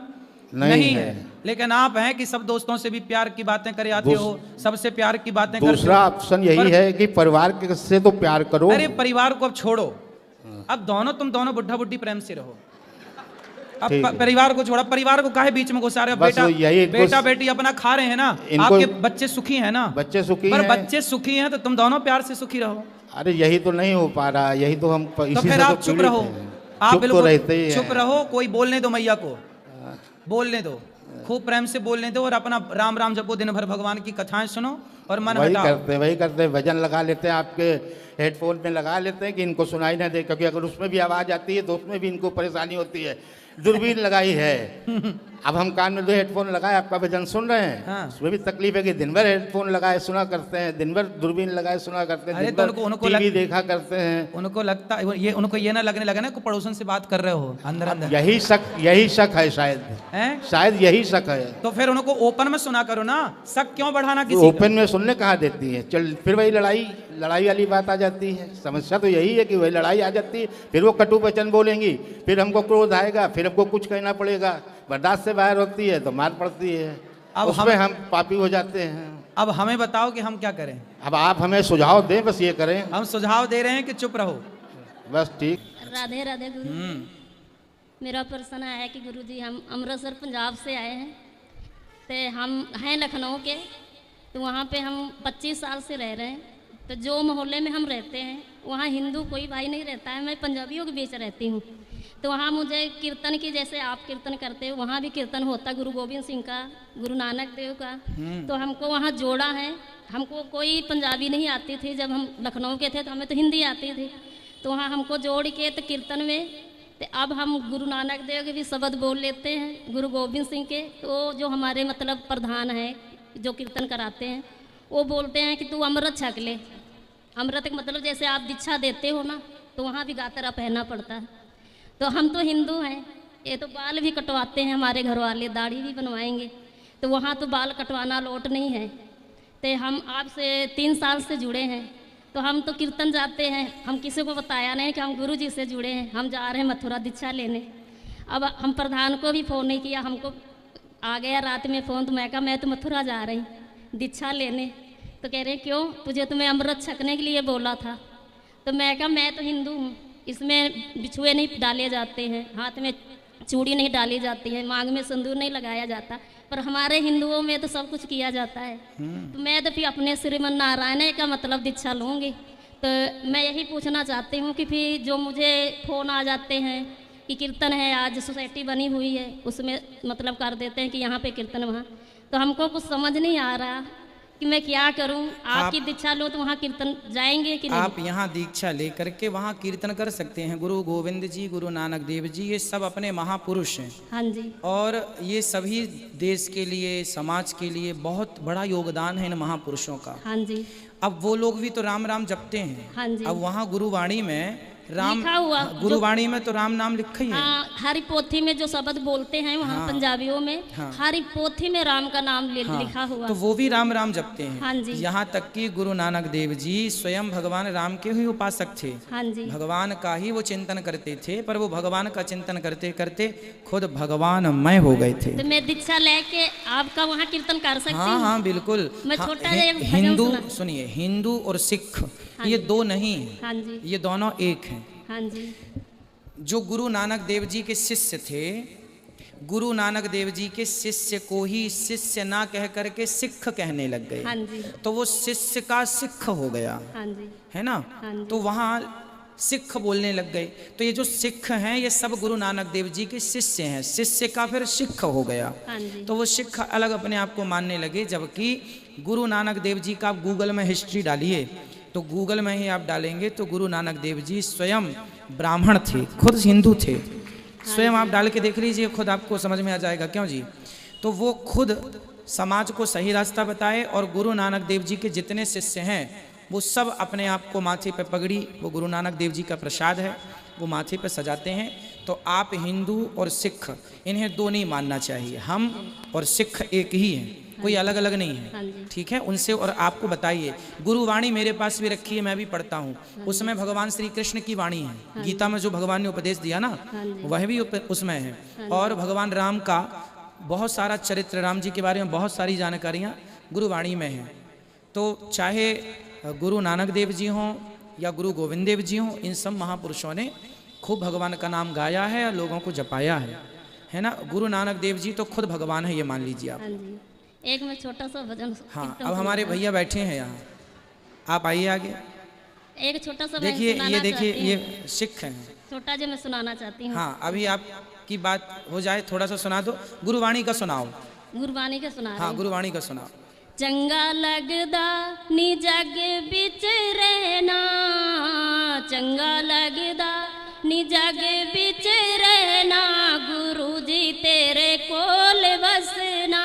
नहीं है। लेकिन आप हैं कि सब दोस्तों से भी प्यार की बातें करे आते हो, सबसे प्यार की बातें करते हो। दूसरा ऑप्शन यही है कि परिवार से तो प्यार करो। अरे परिवार को अब छोड़ो, अब तुम दोनों बुढ़ा बुढ़ी प्रेम से रहो। अब परिवार को छोड़ा, परिवार को काहे बीच में घुसा रहे हो? बेटा बेटी अपना खा रहे हैं ना, आपके बच्चे सुखी हैं ना? बच्चे सुखी पर हैं। बच्चे सुखी हैं तो तुम दोनों प्यार से सुखी रहो। अरे यही तो नहीं हो पा रहा, यही तो हम तो फिर आप चुप रहो। आप बिल्कुल चुप रहो, कोई बोलने दो मैया को, बोलने दो, खूब प्रेम से बोलने दो और अपना राम राम जपो, दिन भर भगवान की कथाएं सुनो और मन हटाओ। वही करते वजन लगा लेते हैं, आपके हेडफोन में लगा लेते हैं कि इनको सुनाई ना दे, क्योंकि अगर उसमें भी आवाज आती है तो उसमें भी इनको परेशानी होती है। दूरबीन लगाई है, अब हम कान में 2 हेडफोन लगाए, आपका भजन सुन रहे हैं। हाँ। उसमें भी तकलीफ है कि दिन भर हेडफोन लगाए सुना करते हैं, दिन भर दूरबीन लगाए सुना करते हैं, दिन भर टीवी देखा करते हैं। उनको लगता है उनको ये ना लगने लगा ना कि पड़ोसन से बात कर रहे हो अंदर अंदर। यही शक है शायद यही शक है। तो फिर उनको ओपन में सुना करो ना, शक क्यों बढ़ाना किसी का? ओपन में सुनने कहाँ देती है? चल फिर वही लड़ाई वाली बात आ जाती है। समस्या तो यही है कि वही लड़ाई आ जाती है, फिर वो कटु वचन बोलेंगी, फिर हमको क्रोध आएगा, फिर हमको कुछ कहना पड़ेगा। बर्दाश्त से बाहर होती है तो मार पड़ती है। अब उसमें हम पापी हो जाते हैं। अब हमें बताओ कि हम क्या करें? अब आप हमें सुझाव दें, बस ये करें। हम सुझाव दे रहे हैं कि चुप रहो, बस ठीक। राधे राधे गुरु। मेरा प्रश्न है कि गुरुजी हम अमृतसर पंजाब से आए हैं, तो हम हैं लखनऊ के, तो वहाँ पे हम 25 साल से रह रहे हैं। तो जो मोहल्ले में हम रहते हैं वहाँ हिंदू कोई भाई नहीं रहता है, मैं पंजाबियों के बीच रहती हूँ। तो वहाँ मुझे कीर्तन की, जैसे आप कीर्तन करते हो वहाँ भी कीर्तन होता, गुरु गोविंद सिंह का, गुरु नानक देव का। तो हमको वहाँ जोड़ा है। हमको कोई पंजाबी नहीं आती थी, जब हम लखनऊ के थे तो हमें तो हिंदी आती थी। तो वहाँ हमको जोड़ के तो कीर्तन में, तो अब हम गुरु नानक देव के भी शब्द बोल लेते हैं, गुरु गोविंद सिंह के। तो जो हमारे मतलब प्रधान हैं जो कीर्तन कराते हैं, वो बोलते हैं कि तू अमृत छक ले। अमृत मतलब जैसे आप दीक्षा देते हो ना, तो वहाँ भी गातरा पहनना पड़ता है। तो हम तो हिंदू हैं, ये तो बाल भी कटवाते हैं हमारे घर वाले, दाढ़ी भी बनवाएंगे, तो वहाँ तो बाल कटवाना लौट नहीं है। तो हम आपसे 3 साल से जुड़े हैं, तो हम तो कीर्तन जाते हैं, हम किसी को बताया नहीं कि हम गुरु जी से जुड़े हैं, हम जा रहे हैं मथुरा दीक्षा लेने। अब हम प्रधान को भी फ़ोन नहीं किया, हमको आ गया रात में फ़ोन, तो मैं कहा मैं तो मथुरा जा रही दीक्षा लेने। तो कह रहे क्यों, तुझे तो मैं अमृत छकने के लिए बोला था। तो मैं कहा मैं तो हिंदू हूँ, इसमें बिछुए नहीं डाले जाते हैं, हाथ में चूड़ी नहीं डाली जाती है, मांग में सिंदूर नहीं लगाया जाता, पर हमारे हिंदुओं में तो सब कुछ किया जाता है। तो मैं तो फिर अपने श्रीमन नारायण का मतलब दीक्षा लूँगी। तो मैं यही पूछना चाहती हूँ कि फिर जो मुझे फ़ोन आ जाते हैं कि कीर्तन है, आज सोसाइटी बनी हुई है, उसमें मतलब कर देते हैं कि यहाँ पे कीर्तन वहाँ, तो हमको कुछ समझ नहीं आ रहा कि मैं क्या करूं। आपकी दीक्षा लो तो वहाँ कीर्तन जाएंगे कि नहीं? आप यहाँ दीक्षा लेकर के वहाँ कीर्तन कर सकते हैं। गुरु गोविंद जी, गुरु नानक देव जी, ये सब अपने महापुरुष हैं। हाँ जी। और ये सभी देश के लिए, समाज के लिए बहुत बड़ा योगदान है इन महापुरुषों का। हाँ जी। अब वो लोग भी तो राम राम जपते हैं। हाँ जी। अब वहाँ गुरुवाणी में राम, लिखा हुआ, गुरुवाणी में तो राम नाम लिखा ही है। हाँ, हरी पोथी में जो शब्द बोलते हैं वहाँ पंजाबियों में, हरी पोथी में राम का नाम लिखा हुआ, तो वो भी राम राम जपते हैं। हाँ जी। यहाँ तक कि गुरु नानक देव जी स्वयं भगवान राम के ही उपासक थे। हाँ जी। भगवान का ही वो चिंतन करते थे, पर वो भगवान का चिंतन करते करते खुद भगवानमय हो गए थे। तो मैं दीक्षा लेके आपका वहाँ कीर्तन कर सकती हूँ? हाँ हाँ बिल्कुल। मैं छोटा हिंदू, सुनिए, हिंदू और सिख ये दो नहीं है। हाँ जी। ये दोनों एक हैं। हाँ जी। जो गुरु नानक देव जी के शिष्य थे, गुरु नानक देव जी के शिष्य को ही शिष्य ना कह करके सिख कहने लग गए। हाँ जी। तो वो शिष्य का सिख हो गया। हाँ जी। है ना? हाँ जी। तो वहाँ सिख बोलने लग गए। तो ये जो सिख हैं ये सब गुरु नानक देव जी के शिष्य हैं, शिष्य का फिर सिख हो गया। हाँ जी। तो वो सिख अलग अपने आप को मानने लगे। जबकि गुरु नानक देव जी का आप गूगल में हिस्ट्री डालिए, तो गूगल में ही आप डालेंगे तो गुरु नानक देव जी स्वयं ब्राह्मण थे, खुद हिंदू थे। स्वयं आप डाल के देख लीजिए, खुद आपको समझ में आ जाएगा। क्यों जी? तो वो खुद समाज को सही रास्ता बताए। और गुरु नानक देव जी के जितने शिष्य हैं वो सब अपने आप को माथे पे पगड़ी, वो गुरु नानक देव जी का प्रसाद है, वो माथे पे सजाते हैं। तो आप हिंदू और सिख इन्हें दो नहीं मानना चाहिए। हम और सिख एक ही हैं, कोई अलग अलग नहीं है। ठीक है? उनसे और आपको बताइए, गुरुवाणी मेरे पास भी रखी है, मैं भी पढ़ता हूँ। उसमें भगवान श्री कृष्ण की वाणी है। गीता में जो भगवान ने उपदेश दिया ना, वह भी उसमें है। और भगवान राम का बहुत सारा चरित्र, राम जी के बारे में बहुत सारी जानकारियाँ गुरुवाणी में हैं। तो चाहे गुरु नानक देव जी हों या गुरु गोविंद देव जी हों, इन सब महापुरुषों ने खूब भगवान का नाम गाया है और लोगों को जपाया है ना? गुरु नानक देव जी तो खुद भगवान है, ये मान लीजिए आप। एक में छोटा सा भजन। हाँ, अब हमारे भैया बैठे हैं यहाँ, आप आइए आगे। एक छोटा सा देखिए, ये देखिए, ये सिख हैं। छोटा जो मैं सुनाना चाहती हूँ। हाँ, अभी आपकी बात हो जाए, थोड़ा सा सुना दो। गुरुवाणी का सुनाओ। गुरुवाणी का सुना। हाँ, गुरुवाणी का सुनाओ। चंगा लगदा नी जग बिच रहना, चंगा लगदा नी जग बिच रहना, गुरु जी तेरे कोल बसना।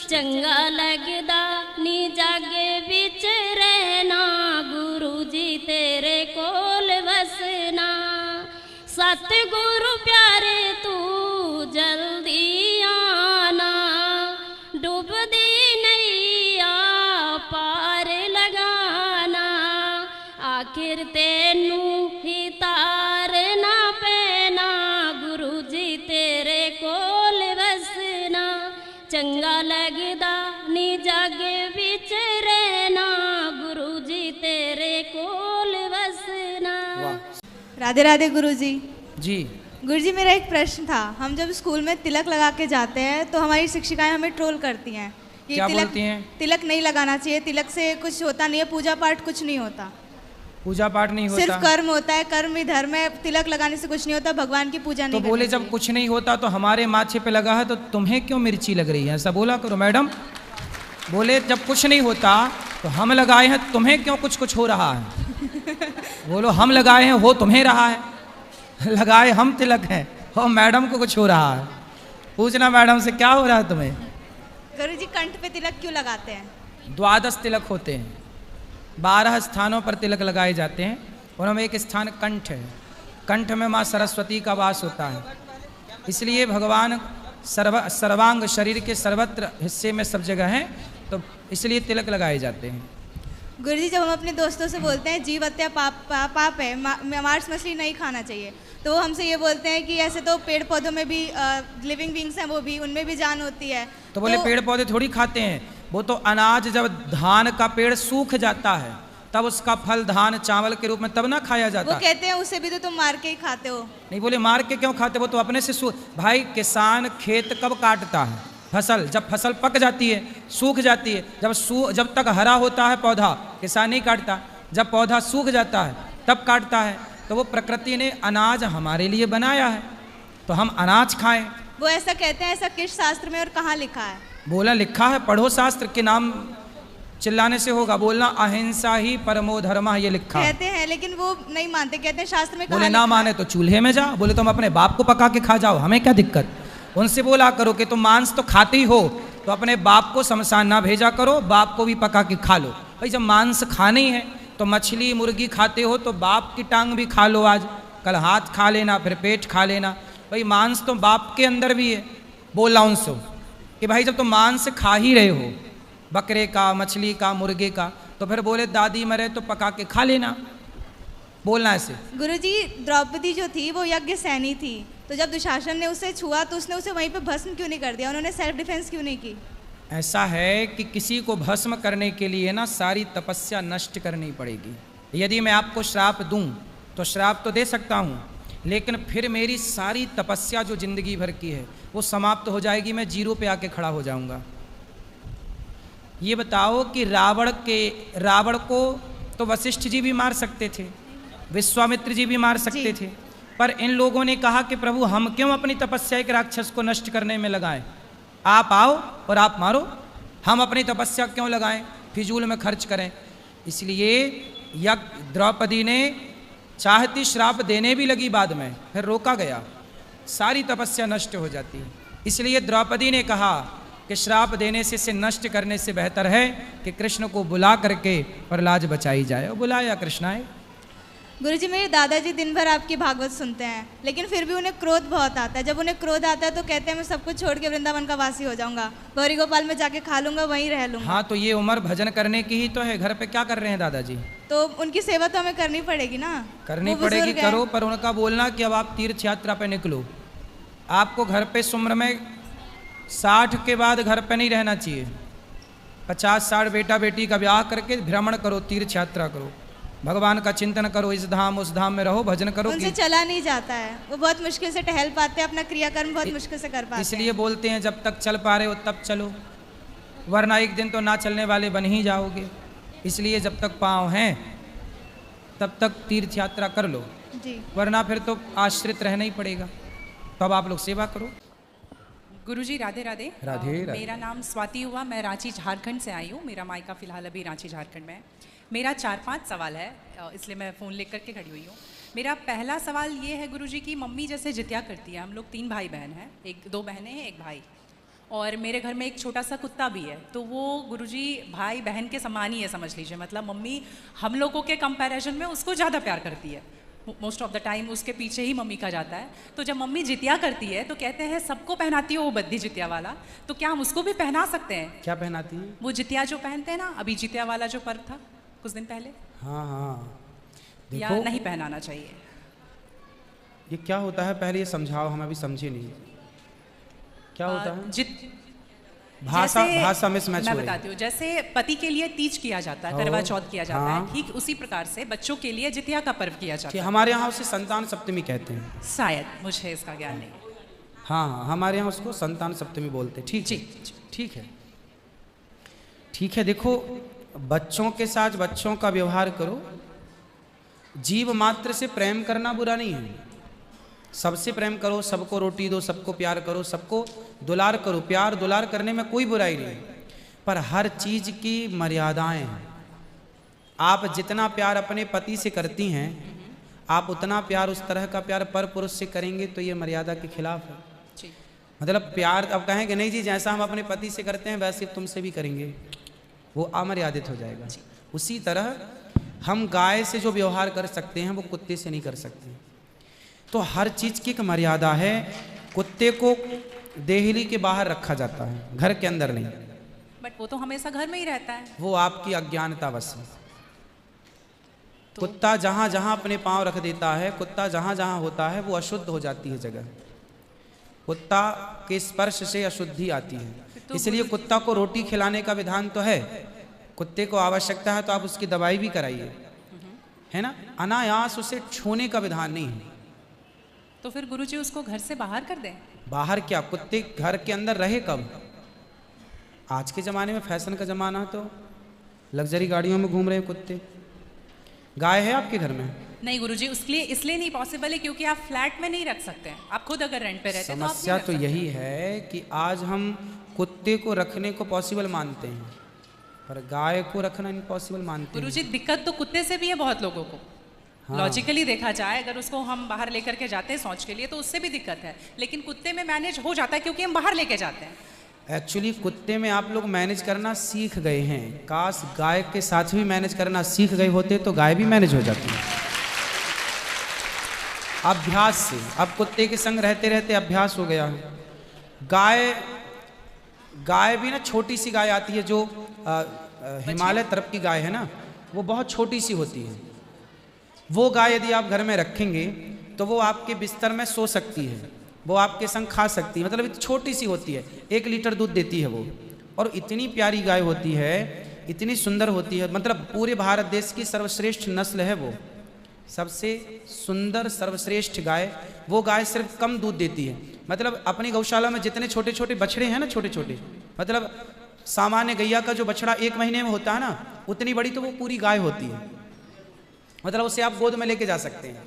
चंगा लगदा नी जग बिच रहना, गुरु जी तेरे कोल बसना। सतगुरु प्यारे तू जल्दी आना, डूबदी नैया पार लगाना, आखिर तेनू ही तारना पैना, गुरु जी तेरे कोल बसना। चंगा लगदा नी जग बिच रहना, गुरु जी तेरे कोल बसना। राधे राधे गुरु जी। जी गुरु जी, मेरा एक प्रश्न था। हम जब स्कूल में तिलक लगा के जाते हैं तो हमारी शिक्षिकाएं हमें ट्रोल करती हैं। क्या बोलती हैं? तिलक नहीं लगाना चाहिए, तिलक से कुछ होता नहीं है, पूजा पाठ कुछ नहीं होता। पूजा पाठ नहीं होता, सिर्फ कर्म होता है, कर्म ही धर्म है, तिलक लगाने से कुछ नहीं होता, भगवान की पूजा नहीं। तो बोले जब कुछ नहीं होता तो हमारे माथे पे लगा है तो तुम्हें क्यों मिर्ची लग रही है, ऐसा बोला करो मैडम। बोले जब कुछ नहीं होता तो हम लगाए हैं, तुम्हें क्यों कुछ कुछ हो रहा है। बोलो हम लगाए हैं, हो तुम्हें रहा है। लगाए हम तिलक हैं और मैडम को कुछ हो रहा है। पूछना मैडम से क्या हो रहा है तुम्हें। गुरु जी, कंठ पे तिलक क्यों लगाते हैं? 12 तिलक होते हैं। 12 स्थानों पर तिलक लगाए जाते हैं, उनमें एक स्थान कंठ है। कंठ में माँ सरस्वती का वास होता है, इसलिए भगवान सर्वांग शरीर के सर्वत्र हिस्से में सब जगह हैं, तो इसलिए तिलक लगाए जाते हैं। गुरुजी, जब हम अपने दोस्तों से बोलते हैं जीव हत्या पाप है, मांस मछली नहीं खाना चाहिए, तो वो हमसे ये बोलते हैं कि ऐसे तो पेड़ पौधों में भी लिविंग बींग्स हैं, वो भी उनमें भी जान होती है। तो बोले पेड़ पौधे थोड़ी खाते हैं, वो तो अनाज जब धान का पेड़ सूख जाता है तब उसका फल धान चावल के रूप में तब ना खाया जाता। वो कहते हैं उसे भी तो तुम मार के ही खाते हो। नहीं, बोले मार के क्यों खाते, वो तो अपने से भाई किसान खेत कब काटता है, फसल जब फसल पक जाती है, सूख जाती है, जब तक हरा होता है पौधा किसान नहीं काटता, जब पौधा सूख जाता है तब काटता है। तो वो प्रकृति ने अनाज हमारे लिए बनाया है, तो हम अनाज खाएं। वो ऐसा कहते हैं, ऐसा किस शास्त्र में और कहाँ लिखा है? बोला लिखा है, पढ़ो शास्त्र के नाम चिल्लाने से होगा, बोलना अहिंसा ही परमो धर्मः, ये लिखा है। कहते हैं लेकिन वो नहीं मानते, कहते हैं शास्त्र में। बोले ना माने तो चूल्हे में जा, बोले तुम अपने बाप को पका के खा जाओ, हमें क्या दिक्कत। उनसे बोला करो कि तुम मांस तो खाते ही हो, तो अपने बाप को शमशान ना भेजा करो, बाप को भी पका के खा लो। भाई जब मांस खाने ही है तो मछली मुर्गी खाते हो तो बाप की टांग भी खा लो, आज कल हाथ खा लेना, फिर पेट खा लेना। भाई मांस तो बाप के अंदर भी है। बोला उनसे कि भाई जब तुम मांस खा ही रहे हो, बकरे का, मछली का, मुर्गे का, तो फिर बोले दादी मरे तो पका के खा लेना, बोलना ऐसे। गुरुजी, द्रौपदी जो थी वो यज्ञ सैनी थी, तो जब दुशासन ने उसे छुआ तो उसने उसे वहीं पे भस्म क्यों नहीं कर दिया, उन्होंने सेल्फ डिफेंस क्यों नहीं की? ऐसा है कि किसी को भस्म करने के लिए ना सारी तपस्या नष्ट करनी पड़ेगी। यदि मैं आपको श्राप दूं तो श्राप तो दे सकता हूं, लेकिन फिर मेरी सारी तपस्या जो जिंदगी भर की है वो समाप्त हो जाएगी, मैं जीरो पे आके खड़ा हो जाऊंगा। ये बताओ कि रावण को तो वशिष्ठ जी भी मार सकते थे, विश्वामित्र जी भी मार सकते थे, पर इन लोगों ने कहा कि प्रभु हम क्यों अपनी तपस्या एक राक्षस को नष्ट करने में लगाएं, आप आओ और आप मारो, हम अपनी तपस्या क्यों लगाएं, फिजूल में खर्च करें। इसलिए द्रौपदी ने चाहती श्राप देने भी लगी, बाद में फिर रोका गया, सारी तपस्या नष्ट हो जाती। इसलिए द्रौपदी ने कहा कि श्राप देने से इसे नष्ट करने से बेहतर है कि कृष्ण को बुला करके प्रहलाद बचाई जाए। और बुलाया, कृष्ण आए। गुरुजी, मेरे दादाजी दिन भर आपकी भागवत सुनते हैं, लेकिन फिर भी उन्हें क्रोध बहुत आता है। जब उन्हें क्रोध आता है तो कहते हैं मैं सब कुछ छोड़ के वृंदावन का वासी हो जाऊंगा, गौरी गोपाल में जाके खा लूंगा, वहीं रह लूंगा। हाँ, तो ये उम्र भजन करने की ही तो है, घर पे क्या कर रहे हैं दादाजी? तो उनकी सेवा तो हमें करनी पड़ेगी ना। करनी पड़ेगी, करो, पर उनका बोलना कि अब आप तीर्थ यात्रा पे निकलो, आपको घर पे इस उम्र में 60 के बाद घर पे नहीं रहना चाहिए। 50-60 बेटा बेटी का ब्याह करके भ्रमण करो, तीर्थ यात्रा करो, भगवान का चिंतन करो, इस धाम उस धाम में रहो, भजन करो। उनसे चला नहीं जाता है, वो बहुत मुश्किल से टहल पाते हैं, अपना क्रियाकर्म बहुत मुश्किल से कर पाते हैं। इसलिए बोलते हैं जब तक चल पा रहे हो तब चलो, वरना एक दिन तो ना चलने वाले बन ही जाओगे। इसलिए जब तक पाँव हैं तब तक तीर्थ यात्रा कर लो जी, वरना फिर तो आश्रित रहना ही पड़ेगा। तो अब आप लोग सेवा करो। गुरुजी राधे राधे। राधे राधे। मेरा नाम स्वाति हुआ, मैं रांची झारखंड से आई हूँ। मेरा मायका फ़िलहाल अभी रांची झारखंड में है। मेरा 4-5 सवाल है, इसलिए मैं फ़ोन लेकर के खड़ी हुई हूँ। मेरा पहला सवाल ये है गुरुजी की मम्मी जैसे जित्या करती है, हम लोग 3 भाई बहन हैं, 2 बहनें हैं, 1 भाई, और मेरे घर में एक छोटा सा कुत्ता भी है। तो वो गुरुजी भाई बहन के समान ही है, समझ लीजिए। मतलब मम्मी हम लोगों के कंपैरिजन में उसको ज़्यादा प्यार करती है, मोस्ट ऑफ द टाइम उसके पीछे ही मम्मी का जाता है। तो जब मम्मी जितिया करती है तो कहते हैं सबको पहनाती है वो बद्दी जितिया वाला, तो क्या हम उसको भी पहना सकते हैं? क्या पहनाती है? वो जितिया जो पहनते हैं ना, अभी जितिया वाला जो पर्व था कुछ दिन पहले। हाँ हाँ, या नहीं पहनाना चाहिए? ये क्या होता है पहले ये समझाओ, हम अभी समझे नहीं क्या होता है। भाषा मिस मैच हो रही है। मैं बताती हूँ, जैसे पति के लिए तीज किया जाता है, करवा चौथ किया जाता है, ठीक उसी प्रकार से बच्चों के लिए जितिया का पर्व किया जाता है। हमारे यहाँ उसे संतान सप्तमी कहते हैं शायद, मुझे इसका ज्ञान नहीं। हाँ हाँ, हमारे यहाँ उसको संतान सप्तमी बोलते हैं। ठीक ठीक है, ठीक है। देखो, बच्चों के साथ बच्चों का व्यवहार करो, जीव मात्र से प्रेम करना बुरा नहीं है, सबसे प्रेम करो, सबको रोटी दो, सबको प्यार करो, सबको दुलार करो। प्यार दुलार करने में कोई बुराई नहीं, पर हर चीज की मर्यादाएं हैं। आप जितना प्यार अपने पति से करती हैं, आप उतना प्यार, उस तरह का प्यार पर पुरुष से करेंगे तो ये मर्यादा के खिलाफ है। मतलब प्यार अब कहें कि नहीं जी जैसा हम अपने पति से करते हैं वैसे तुमसे भी करेंगे, वो अमर्यादित हो जाएगा। उसी तरह हम गाय से जो व्यवहार कर सकते हैं वो कुत्ते से नहीं कर सकते। तो हर चीज की एक मर्यादा है। कुत्ते को देहली के बाहर रखा जाता है, घर के अंदर नहीं। बट वो तो हमेशा घर में ही रहता है। वो आपकी अज्ञानतावश है। कुत्ता जहां जहां अपने पांव रख देता है, कुत्ता जहां जहां होता है वो अशुद्ध हो जाती है जगह। कुत्ता के स्पर्श से अशुद्धि आती है। इसलिए कुत्ता को रोटी खिलाने का विधान तो है। कुत्ते को आवश्यकता है तो आप उसकी दवाई भी कराइए, है ना। अनायास उसे छूने का विधान नहीं है। तो फिर गुरुजी उसको घर से बाहर कर दें। बाहर क्या, कुत्ते घर के अंदर रहे कब? आज के ज़माने में फैशन का ज़माना है तो लग्जरी गाड़ियों में घूम रहे हैं कुत्ते। गाय है आपके घर में? नहीं गुरुजी, उसके लिए इसलिए नहीं पॉसिबल है क्योंकि आप फ्लैट में नहीं रख सकते हैं। आप खुद अगर रेंट पे रहते हैं तो आप समस्या तो यही है कि आज हम कुत्ते को रखने को पॉसिबल मानते हैं पर गाय को रखना इम्पॉसिबल मानते हैं। गुरुजी दिक्कत तो कुत्ते से भी है बहुत लोगों को। हाँ। लॉजिकली देखा जाए अगर उसको हम बाहर लेकर के जाते हैं शौच के लिए तो उससे भी दिक्कत है, लेकिन कुत्ते में मैनेज हो जाता है क्योंकि हम बाहर लेके जाते हैं। एक्चुअली कुत्ते में आप लोग मैनेज करना सीख गए हैं। काश गाय के साथ भी मैनेज करना सीख गए होते तो गाय भी मैनेज हो जाती है अभ्यास से। अब कुत्ते के संग रहते रहते अभ्यास हो गया है। गाय भी ना छोटी सी गाय आती है जो हिमालय तरफ की गाय है ना, वो बहुत छोटी सी होती है। वो गाय यदि आप घर में रखेंगे तो वो आपके बिस्तर में सो सकती है, वो आपके संग खा सकती है। मतलब छोटी सी होती है, 1 लीटर दूध देती है वो, और इतनी प्यारी गाय होती है, इतनी सुंदर होती है। मतलब पूरे भारत देश की सर्वश्रेष्ठ नस्ल है वो, सबसे सुंदर सर्वश्रेष्ठ गाय। वो गाय सिर्फ कम दूध देती है। मतलब अपनी गौशाला में जितने छोटे छोटे बछड़े हैं ना, छोटे छोटे, मतलब सामान्य गैया का जो बछड़ा 1 महीने में होता है ना, उतनी बड़ी तो वो पूरी गाय होती है। मतलब उसे आप गोद में लेके जा सकते हैं।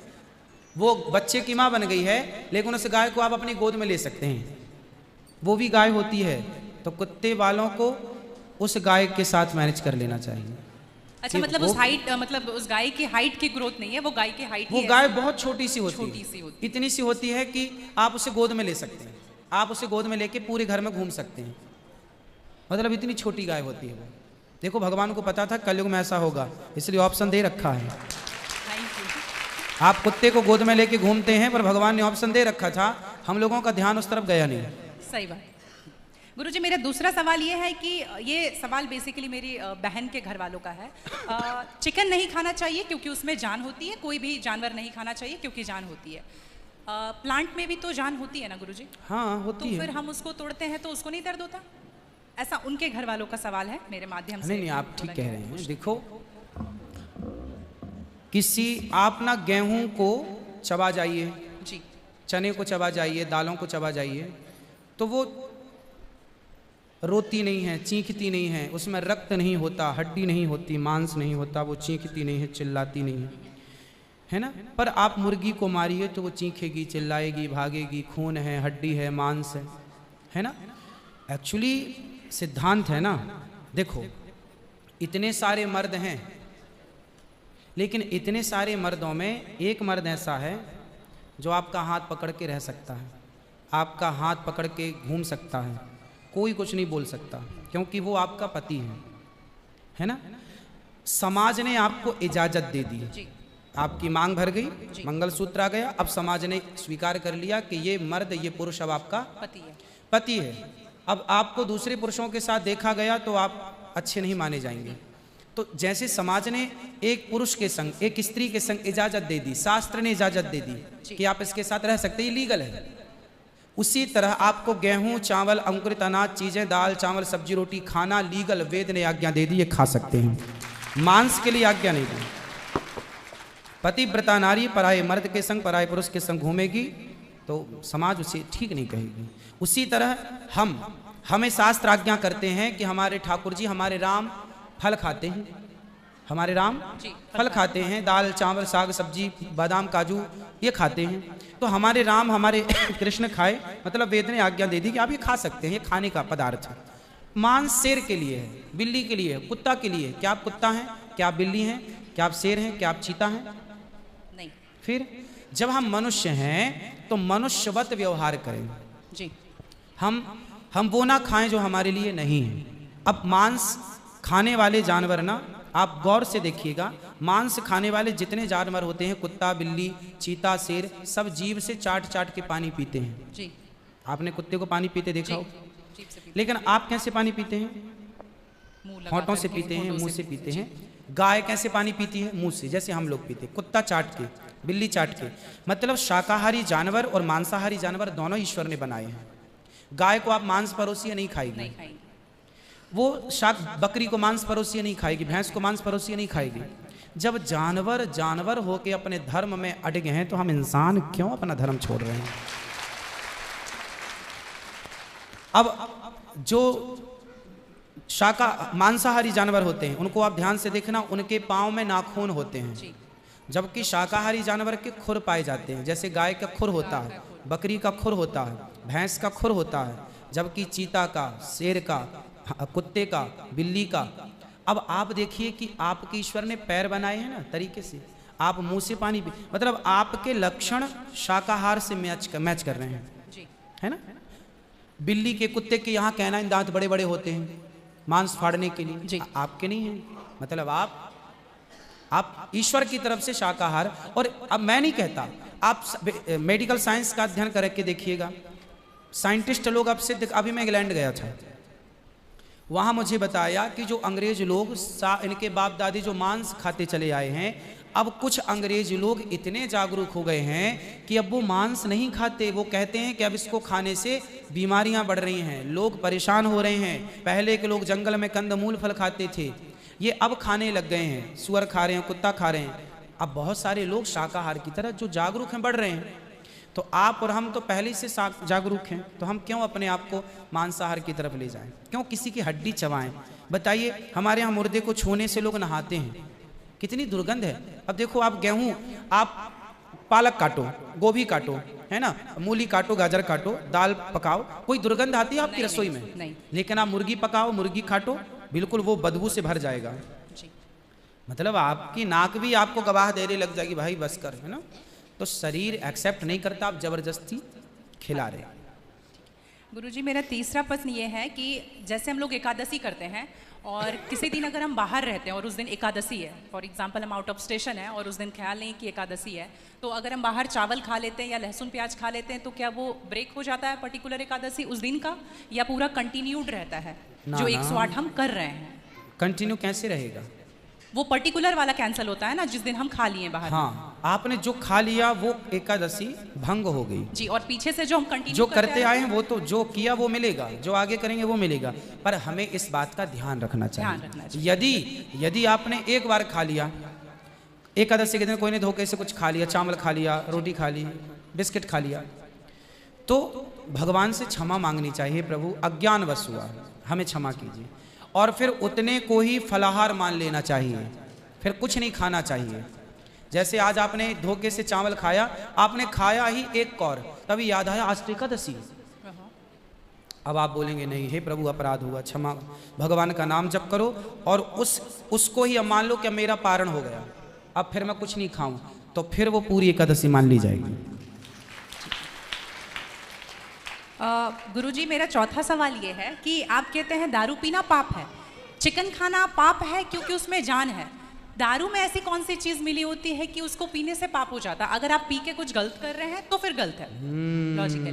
वो बच्चे की माँ बन गई है लेकिन उस गाय को आप अपनी गोद में ले सकते हैं, वो भी गाय होती है। तो कुत्ते वालों को उस गाय के साथ मैनेज कर लेना चाहिए। अच्छा, मतलब उस हाइट, मतलब उस गाय की हाइट की ग्रोथ नहीं है, वो गाय की हाइट, वो गाय बहुत छोटी सी होती है, इतनी सी होती है कि आप उसे गोद में ले सकते हैं। आप उसे गोद में लेके पूरे घर में घूम सकते हैं। मतलब इतनी छोटी गाय होती है वो। देखो भगवान को पता था कलयुग में ऐसा होगा, इसलिए ऑप्शन दे रखा है। आप कुत्ते को गोद में लेके घूमते हैं पर भगवान ने ऑप्शन दे रखा था, हम लोगों का ध्यान उस तरफ गया नहीं। सही बात। गुरुजी मेरा दूसरा सवाल ये है कि ये सवाल बेसिकली मेरी बहन के घर वालों का है। चिकन नहीं खाना चाहिए क्योंकि उसमें जान होती है, कोई भी जानवर नहीं खाना चाहिए क्योंकि जान होती है। प्लांट में भी तो जान होती है ना गुरुजी? हाँ होती है। तो फिर हम उसको तोड़ते हैं तो उसको नहीं दर्द होता? ऐसा उनके घर वालों का सवाल है मेरे माध्यम से। नहीं, आप ठीक कह रहे हैं। देखो किसी आप ना गेहूं को चबा जाइए जी, चने को चबा जाइए, दालों को चबा जाइए, तो वो रोती नहीं है, चीखती नहीं है, उसमें रक्त नहीं होता, हड्डी नहीं होती, मांस नहीं होता, वो चीखती नहीं है, चिल्लाती नहीं है, है ना। पर आप मुर्गी को मारिए तो वो चीखेगी, चिल्लाएगी, भागेगी, खून है, हड्डी है, मांस है ना। एक्चुअली सिद्धांत है ना। देखो इतने सारे मर्द हैं लेकिन इतने सारे मर्दों में एक मर्द ऐसा है जो आपका हाथ पकड़ के रह सकता है, आपका हाथ पकड़ के घूम सकता है, कोई कुछ नहीं बोल सकता क्योंकि वो आपका पति है ना। समाज ने आपको इजाजत दे दी, आपकी मांग भर गई, मंगलसूत्र आ गया, अब समाज ने स्वीकार कर लिया कि ये मर्द, ये पुरुष अब आपका पति है। अब आपको दूसरे पुरुषों के साथ देखा गया तो आप अच्छे नहीं माने जाएंगे। तो जैसे समाज ने एक पुरुष के संग, एक स्त्री के संग इजाजत दे दी, शास्त्र ने इजाजत दे दी कि आप इसके साथ रह सकते, ये लीगल है, उसी तरह आपको गेहूं, चावल, अंकुरित अनाज चीजें, दाल, चावल, सब्जी, रोटी खाना लीगल, वेद ने आज्ञा दे दी, ये खा सकते हैं। मांस के लिए आज्ञा नहीं दी। पतिव्रता नारी पराये मर्द के संग, पराये पुरुष के संग घूमेगी तो समाज उसे ठीक नहीं कहेगी। उसी तरह हमें शास्त्र आज्ञा करते हैं कि हमारे ठाकुर जी, हमारे राम फल खाते हैं, हमारे राम फल खाते हैं, दाल, चावल, साग, सब्जी, बादाम, काजू ये खाते हैं। तो हमारे राम, हमारे कृष्ण खाए, मतलब वेद ने आज्ञा दे दी कि आप ये खा सकते हैं, ये खाने का पदार्थ है। मांस शेर के लिए है, बिल्ली के लिए है, कुत्ता के लिए। क्या आप कुत्ता हैं? क्या आप बिल्ली हैं? क्या आप शेर हैं? क्या आप चीता हैं? नहीं। फिर जब हम मनुष्य हैं तो मनुष्यवत व्यवहार करें जी। हम वो ना खाएं जो हमारे लिए नहीं है। अब मांस खाने वाले जानवर ना आप गौर से देखिएगा, मांस खाने वाले जितने जानवर होते हैं, कुत्ता, बिल्ली, चीता, शेर, सब जीभ से चाट चाट के पानी पीते हैं। जी। आपने कुत्ते को पानी पीते देखा हो? लेकिन आप कैसे पानी पीते हैं? होंठों से पीते हैं, मुंह से पीते हैं। गाय कैसे पानी पीती है? मुंह से, जैसे हम लोग पीते। कुत्ता चाट के, बिल्ली चाट के। मतलब शाकाहारी जानवर और मांसाहारी जानवर दोनों ईश्वर ने बनाए हैं। गाय को आप मांस परोसिए नहीं खाएगी, वो बकरी को मांस परोसिए नहीं खाएगी, भैंस को मांस परोसिए नहीं खाएगी। जब जानवर जानवर होके अपने धर्म में अड़गे हैं, तो हम इंसान क्यों अपना धर्म छोड़ रहे हैं? अब जो मांसाहारी जानवर होते हैं, उनको आप ध्यान से देखना, उनके पाँव में नाखून होते हैं, जबकि शाकाहारी जानवर के खुर पाए जाते हैं। जैसे गाय का खुर होता है, बकरी का खुर होता है, भैंस का खुर होता है, जबकि चीता का, शेर का, कुत्ते का, बिल्ली का। अब आप देखिए कि आपके ईश्वर ने पैर बनाए हैं ना तरीके से, आप मुंह से पानी पी, मतलब आपके लक्षण शाकाहार से मैच कर रहे हैं, है ना। बिल्ली के, कुत्ते के यहाँ कहना दांत बड़े बड़े होते हैं मांस फाड़ने के लिए, आपके नहीं है। मतलब आप ईश्वर की तरफ से शाकाहार। और अब मैं नहीं कहता, आप मेडिकल साइंस का अध्ययन करके देखिएगा, साइंटिस्ट लोग अब सिद्ध, अभी मैं इंग्लैंड गया था, वहाँ मुझे बताया कि जो अंग्रेज लोग इनके बाप दादी जो मांस खाते चले आए हैं, अब कुछ अंग्रेज लोग इतने जागरूक हो गए हैं कि अब वो मांस नहीं खाते। वो कहते हैं कि अब इसको खाने से बीमारियां बढ़ रही हैं, लोग परेशान हो रहे हैं। पहले के लोग जंगल में कंदमूल फल खाते थे, ये अब खाने लग गए हैं, सुअर खा रहे हैं, कुत्ता खा रहे हैं। अब बहुत सारे लोग शाकाहार की तरफ जो जागरूक हैं बढ़ रहे हैं। तो आप और हम तो पहले से जागरूक हैं, तो हम क्यों अपने आप को मांसाहार की तरफ ले जाएं? क्यों किसी की हड्डी चबाएं? बताइए, हमारे यहाँ मुर्दे को छूने से लोग नहाते हैं, कितनी दुर्गंध है। अब देखो, आप गेहूं, आप पालक काटो, गोभी काटो, है ना, मूली काटो, गाजर काटो, दाल पकाओ, कोई दुर्गंध आती है आपकी रसोई में? नहीं। लेकिन आप मुर्गी पकाओ, मुर्गी काटो, बिल्कुल वो बदबू से भर जाएगा। मतलब आपकी नाक भी आपको गवाह देने लग जाएगी, भाई बस कर, है ना। तो शरीर एक्सेप्ट नहीं करता, आप जबरदस्ती खिला रहे। गुरुजी, मेरा तीसरा प्रश्न ये है कि जैसे हम लोग एकादशी करते हैं और किसी दिन अगर हम बाहर रहते हैं और उस दिन एकादशी है, फॉर एग्जांपल हम आउट ऑफ स्टेशन है और उस दिन ख्याल नहीं कि एकादशी है, तो अगर हम बाहर चावल खा लेते हैं या लहसुन प्याज खा लेते हैं, तो क्या वो ब्रेक हो जाता है पर्टिकुलर एकादशी उस दिन का, या पूरा कंटिन्यूड रहता है जो 108 हम कर रहे हैं? कंटिन्यू कैसे रहेगा? वो पर्टिकुलर वाला कैंसिल होता है ना जिस दिन हम खा लिए बाहर। हाँ, आपने जो खा लिया वो एकादशी भंग हो गई जी। और पीछे से जो हम कंटिन्यू जो करते आए हैं, वो तो जो किया वो मिलेगा, जो आगे करेंगे वो मिलेगा। पर हमें इस बात का ध्यान रखना चाहिए। यदि आपने एक बार खा लिया, एकादशी के दिन कोई ने धोखे से कुछ खा लिया, चावल खा लिया, रोटी खा ली, बिस्किट खा लिया, तो भगवान से क्षमा मांगनी चाहिए, प्रभु अज्ञानवश हुआ, हमें क्षमा कीजिए। और फिर उतने को ही फलाहार मान लेना चाहिए, फिर कुछ नहीं खाना चाहिए। जैसे आज आपने धोखे से चावल खाया, आपने खाया ही एक कौर, तभी याद आया आज तो एकादशी। अब आप बोलेंगे नहीं, हे प्रभु अपराध हुआ, क्षमा, भगवान का नाम जप करो और उसको ही अब मान लो कि मेरा पारण हो गया, अब फिर मैं कुछ नहीं खाऊं, तो फिर वो पूरी एकादशी मान ली जाएगी। गुरुजी, मेरा चौथा सवाल ये है कि आप कहते हैं दारू पीना पाप है, चिकन खाना पाप है क्योंकि उसमें जान है। दारू में ऐसी कौन सी चीज मिली होती है कि उसको पीने से पाप हो जाता? अगर आप पी के कुछ गलत कर रहे हैं तो फिर गलत है लॉजिकली,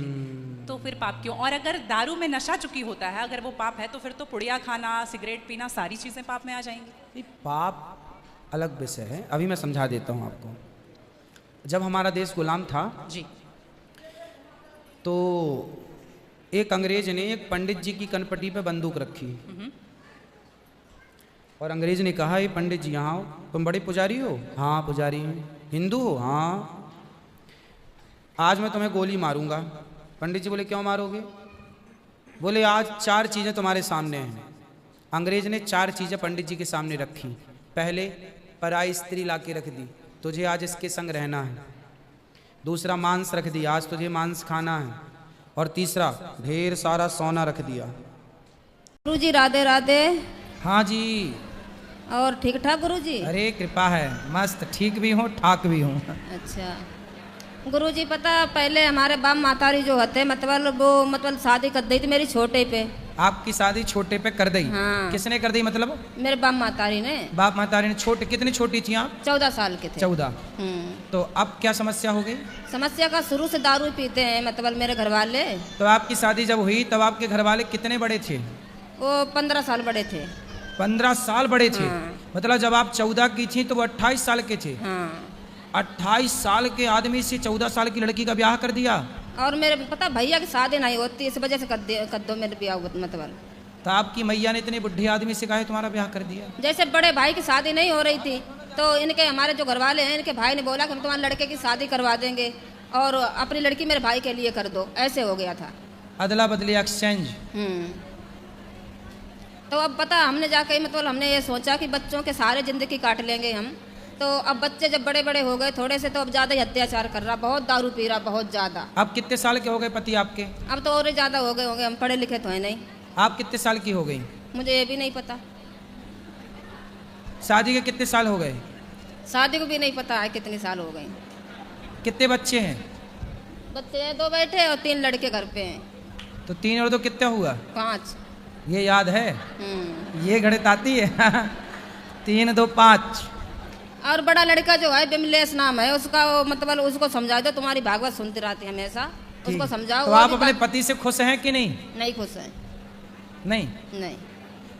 तो फिर पाप क्यों? और अगर दारू में नशा चुकी होता है, अगर वो पाप है, तो फिर तो पुड़िया खाना, सिगरेट पीना, सारी चीजें पाप में आ जाएंगी। पाप अलग विषय है, अभी मैं समझा देता हूँ आपको। जब हमारा देश गुलाम था जी, तो एक अंग्रेज ने एक पंडित जी की कनपटी पे बंदूक रखी और अंग्रेज ने कहा, ये पंडित जी यहाँ, तुम बड़े पुजारी हो? हाँ पुजारी हैं। हिंदू हो? हाँ। आज मैं तुम्हें गोली मारूंगा। पंडित जी बोले, क्यों मारोगे? बोले, आज 4 चीज़ें तुम्हारे सामने हैं। अंग्रेज ने 4 चीज़ें पंडित जी के सामने रखी। पहले, पराई स्त्री ला के रख दी, तुझे आज इसके संग रहना है। दूसरा, मांस रख दिया, आज तुझे मांस खाना है। और तीसरा, ढेर सारा सोना रख दिया। गुरुजी राधे राधे। हाँ जी। और ठीक ठाक गुरुजी? अरे कृपा है, मस्त ठीक भी हूँ, ठाक भी हूँ। अच्छा गुरुजी, पता पहले हमारे बाप मातारी जो होते मतलब शादी कर दी थी मेरी छोटे पे, आपकी शादी छोटे पे कर दी। हाँ। किसने कर दी मतलब? मेरे बाप मातारी ने। बाप मातारी ने। छोटे कितनी छोटी थी आप? 14 साल के थे। 14। तो अब क्या समस्या हो गई? समस्या का शुरू से दारू पीते हैं मतलब मेरे घर वाले। तो आपकी शादी जब हुई तब आपके घर वाले कितने बड़े थे? वो 15 साल बड़े थे। 15 साल बड़े थे। हाँ। मतलब जब आप 14 की थी तो वो 28 साल के थे। हाँ। 28 साल के आदमी से 14 साल की लड़की का ब्याह कर दिया। और मेरे पता भैया की शादी नहीं होती, इस वजह से कर दो मेरे ब्याह मतलब। तो आपकी मैया ने इतने बुढ़े आदमी से कहा तुम्हारा ब्याह कर दिया? जैसे बड़े भाई की शादी नहीं हो रही थी तो इनके हमारे जो घर वाले हैं इनके भाई ने बोला कि हम तुम्हारे लड़के की शादी करवा देंगे और अपनी लड़की मेरे भाई के लिए कर दो, ऐसे हो गया था। अदला बदली एक्सचेंज। तो अब पता हमने जाकर मतलब हमने ये सोचा कि बच्चों के सारे जिंदगी काट लेंगे हम। तो अब बच्चे जब बड़े बड़े हो गए थोड़े से तो अब ज़्यादा ही अत्याचार कर रहा, बहुत दारू पी रहा, बहुत ज़्यादा। अब कितने साल के हो गए पति आपके? अब तो और ज़्यादा हो गए होंगे, हम पढ़े लिखे तो है नहीं। आप कितने साल की हो गई? मुझे ये भी नहीं पता। शादी के कितने साल हो गए? शादी को भी नहीं पता है कितने साल हो गए। कितने बच्चे हैं? बच्चे हैं 2 बेटे और 3 लड़के घर पे हैं। तो 3 और 2 कितना हुआ? 5। ये याद है? ये गणित आती है? 3 2 5। और बड़ा लड़का जो है बिमलेश नाम है उसका, वो मतलब उसको समझा दो, तुम्हारी भागवत सुनती रहती है हमेशा, उसको समझाओ। तो आप अपने पति से खुश हैं कि नहीं? नहीं खुश है। नहीं।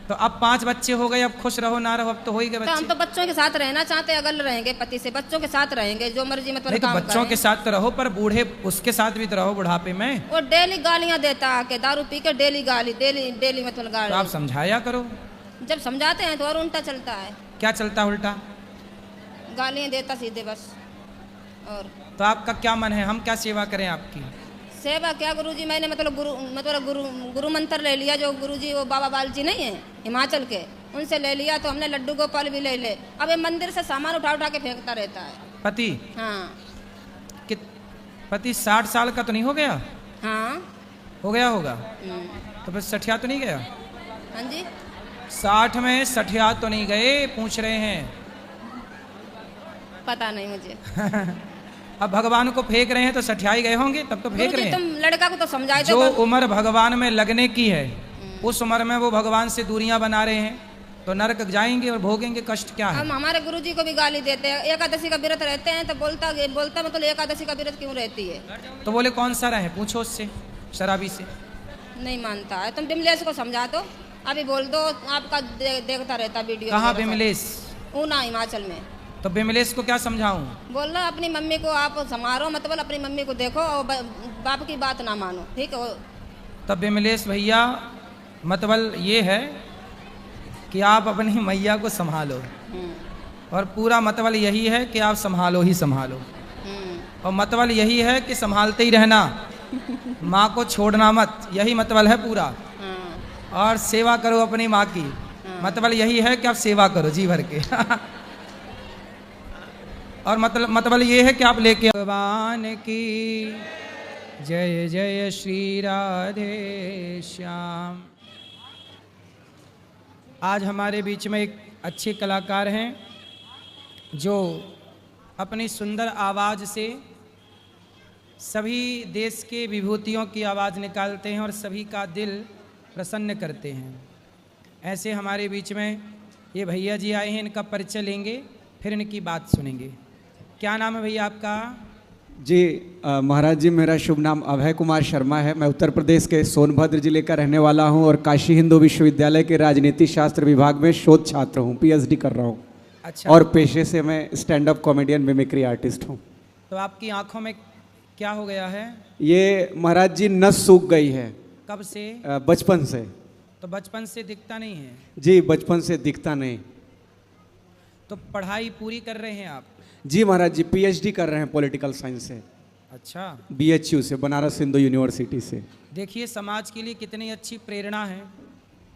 तो अब 5 बच्चे हो गए, अब खुश रहो ना रहो, अब तो हो ही गए बच्चे। तो हम तो बच्चों के साथ रहना चाहते हैं, अगर रहेंगे पति से बच्चों के साथ रहेंगे, जो मर्जी मतलब नहीं, तो बच्चों के साथ तो रहो पर बूढ़े उसके साथ भी तो रहो बुढ़ापे में। वो डेली गालियां देता है, दारू पी के डेली गाली, डेली मतलब गाली। तो आप समझाया करो। जब समझाते हैं तो और उल्टा चलता है। क्या चलता है उल्टा? गालियां देता सीधे बस। और तो आपका क्या मन है, हम क्या सेवा करें आपकी? सेवा क्या गुरुजी, मैंने मतलब गुरु मंत्र ले लिया, जो गुरुजी वो बाबा बालजी नहीं है हिमाचल के, उनसे ले लिया। तो हमने लड्डू गोपाल भी ले ले। अब ये मंदिर से सामान उठा उठा के फेंकता रहता है पति। हाँ। पति 60 साल का तो नहीं हो गया? हाँ हो गया होगा। तो फिर सठिया तो नहीं गया? हाँ जी। 60 में सठिया तो नहीं गए, पूछ रहे हैं। पता नहीं मुझे। अब भगवान को फेंक रहे हैं तो सठियाई गए होंगे, तब तो फेंक रहे हैं। तुम लड़का को तो समझाए दो। जो उम्र भगवान में लगने की है उस उम्र में वो भगवान से दूरियां बना रहे हैं तो नरक जाएंगे और भोगेंगे कष्ट। क्या है? हम हमारे गुरुजी को भी गाली देते हैं, एकादशी का व्रत रहते हैं तो बोलता मतलब एकादशी का व्रत क्यों रहती है? तो बोले कौन सा रहे, पूछो उससे, शराबी से। नहीं मानता है। तुम बिमलेश को समझा दो, अभी बोल दो, आपका देखता रहता वीडियो। कहाँ बिमलेश? ऊना हिमाचल में। तो बिमलेश को क्या समझाऊं? बोल रहा अपनी मम्मी को आप संभालो, मतलब अपनी मम्मी को देखो और बाप की बात ना मानो, ठीक है? तब बिमलेश भैया मतलब ये है कि आप अपनी मैया को संभालो, और पूरा मतलब यही है कि आप संभालो ही संभालो, और मतलब यही है कि संभालते ही रहना, माँ को छोड़ना मत, यही मतलब है पूरा। और सेवा करो अपनी माँ की, मतलब यही है कि आप सेवा करो जी भर के। और मतलब ये है कि आप लेके भगवान की जय जय श्री राधे श्याम। आज हमारे बीच में एक अच्छे कलाकार हैं जो अपनी सुंदर आवाज़ से सभी देश के विभूतियों की आवाज़ निकालते हैं और सभी का दिल प्रसन्न करते हैं। ऐसे हमारे बीच में ये भैया जी आए हैं, इनका परिचय लेंगे फिर इनकी बात सुनेंगे। क्या नाम है भैया आपका? जी महाराज जी, मेरा शुभ नाम अभय कुमार शर्मा है। मैं उत्तर प्रदेश के सोनभद्र जिले का रहने वाला हूं और काशी हिंदू विश्वविद्यालय के राजनीति शास्त्र विभाग में शोध छात्र हूं, पीएचडी कर रहा हूं। अच्छा। और पेशे से मैं stand up comedian mimicry artist हूं। तो आपकी आंखों में क्या हो गया है? ये महाराज जी नस सूख गई है। कब से? बचपन से। तो बचपन से दिखता नहीं है? जी बचपन से दिखता नहीं। तो पढ़ाई पूरी कर रहे हैं आप? जी महाराज जी, पीएचडी कर रहे हैं पॉलिटिकल साइंस से। अच्छा। बीएचयू से, बनारस हिंदू यूनिवर्सिटी से। देखिए समाज के लिए कितनी अच्छी प्रेरणा है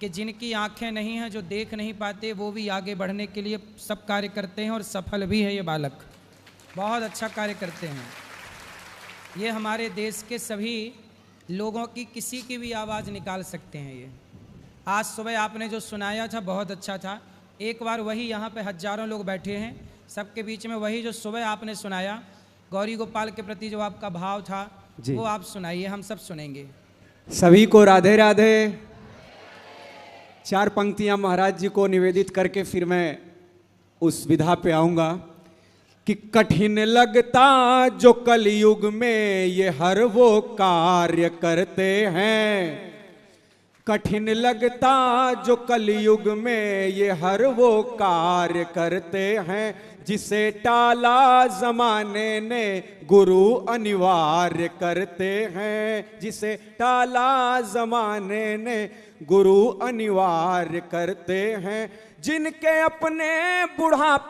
कि जिनकी आंखें नहीं हैं, जो देख नहीं पाते, वो भी आगे बढ़ने के लिए सब कार्य करते हैं और सफल भी है ये बालक, बहुत अच्छा कार्य करते हैं। ये हमारे देश के सभी लोगों की किसी की भी आवाज़ निकाल सकते हैं। ये आज सुबह आपने जो सुनाया था बहुत अच्छा था। एक बार वही यहाँ पे हजारों लोग बैठे हैं, सबके बीच में वही जो सुबह आपने सुनाया गौरी गोपाल के प्रति जो आपका भाव था वो आप सुनाइए, हम सब सुनेंगे। सभी को राधे राधे। 4 पंक्तियां महाराज जी को निवेदित करके फिर मैं उस विधा पे आऊंगा कि कठिन लगता जो कलयुग में ये हर वो कार्य करते हैं, कठिन लगता जो कलयुग में ये हर वो कार्य करते हैं, जिसे टाला जमाने ने गुरु अनिवार्य करते हैं, जिसे टाला जमाने ने गुरु अनिवार्य करते हैं, जिनके अपने बुढ़ापे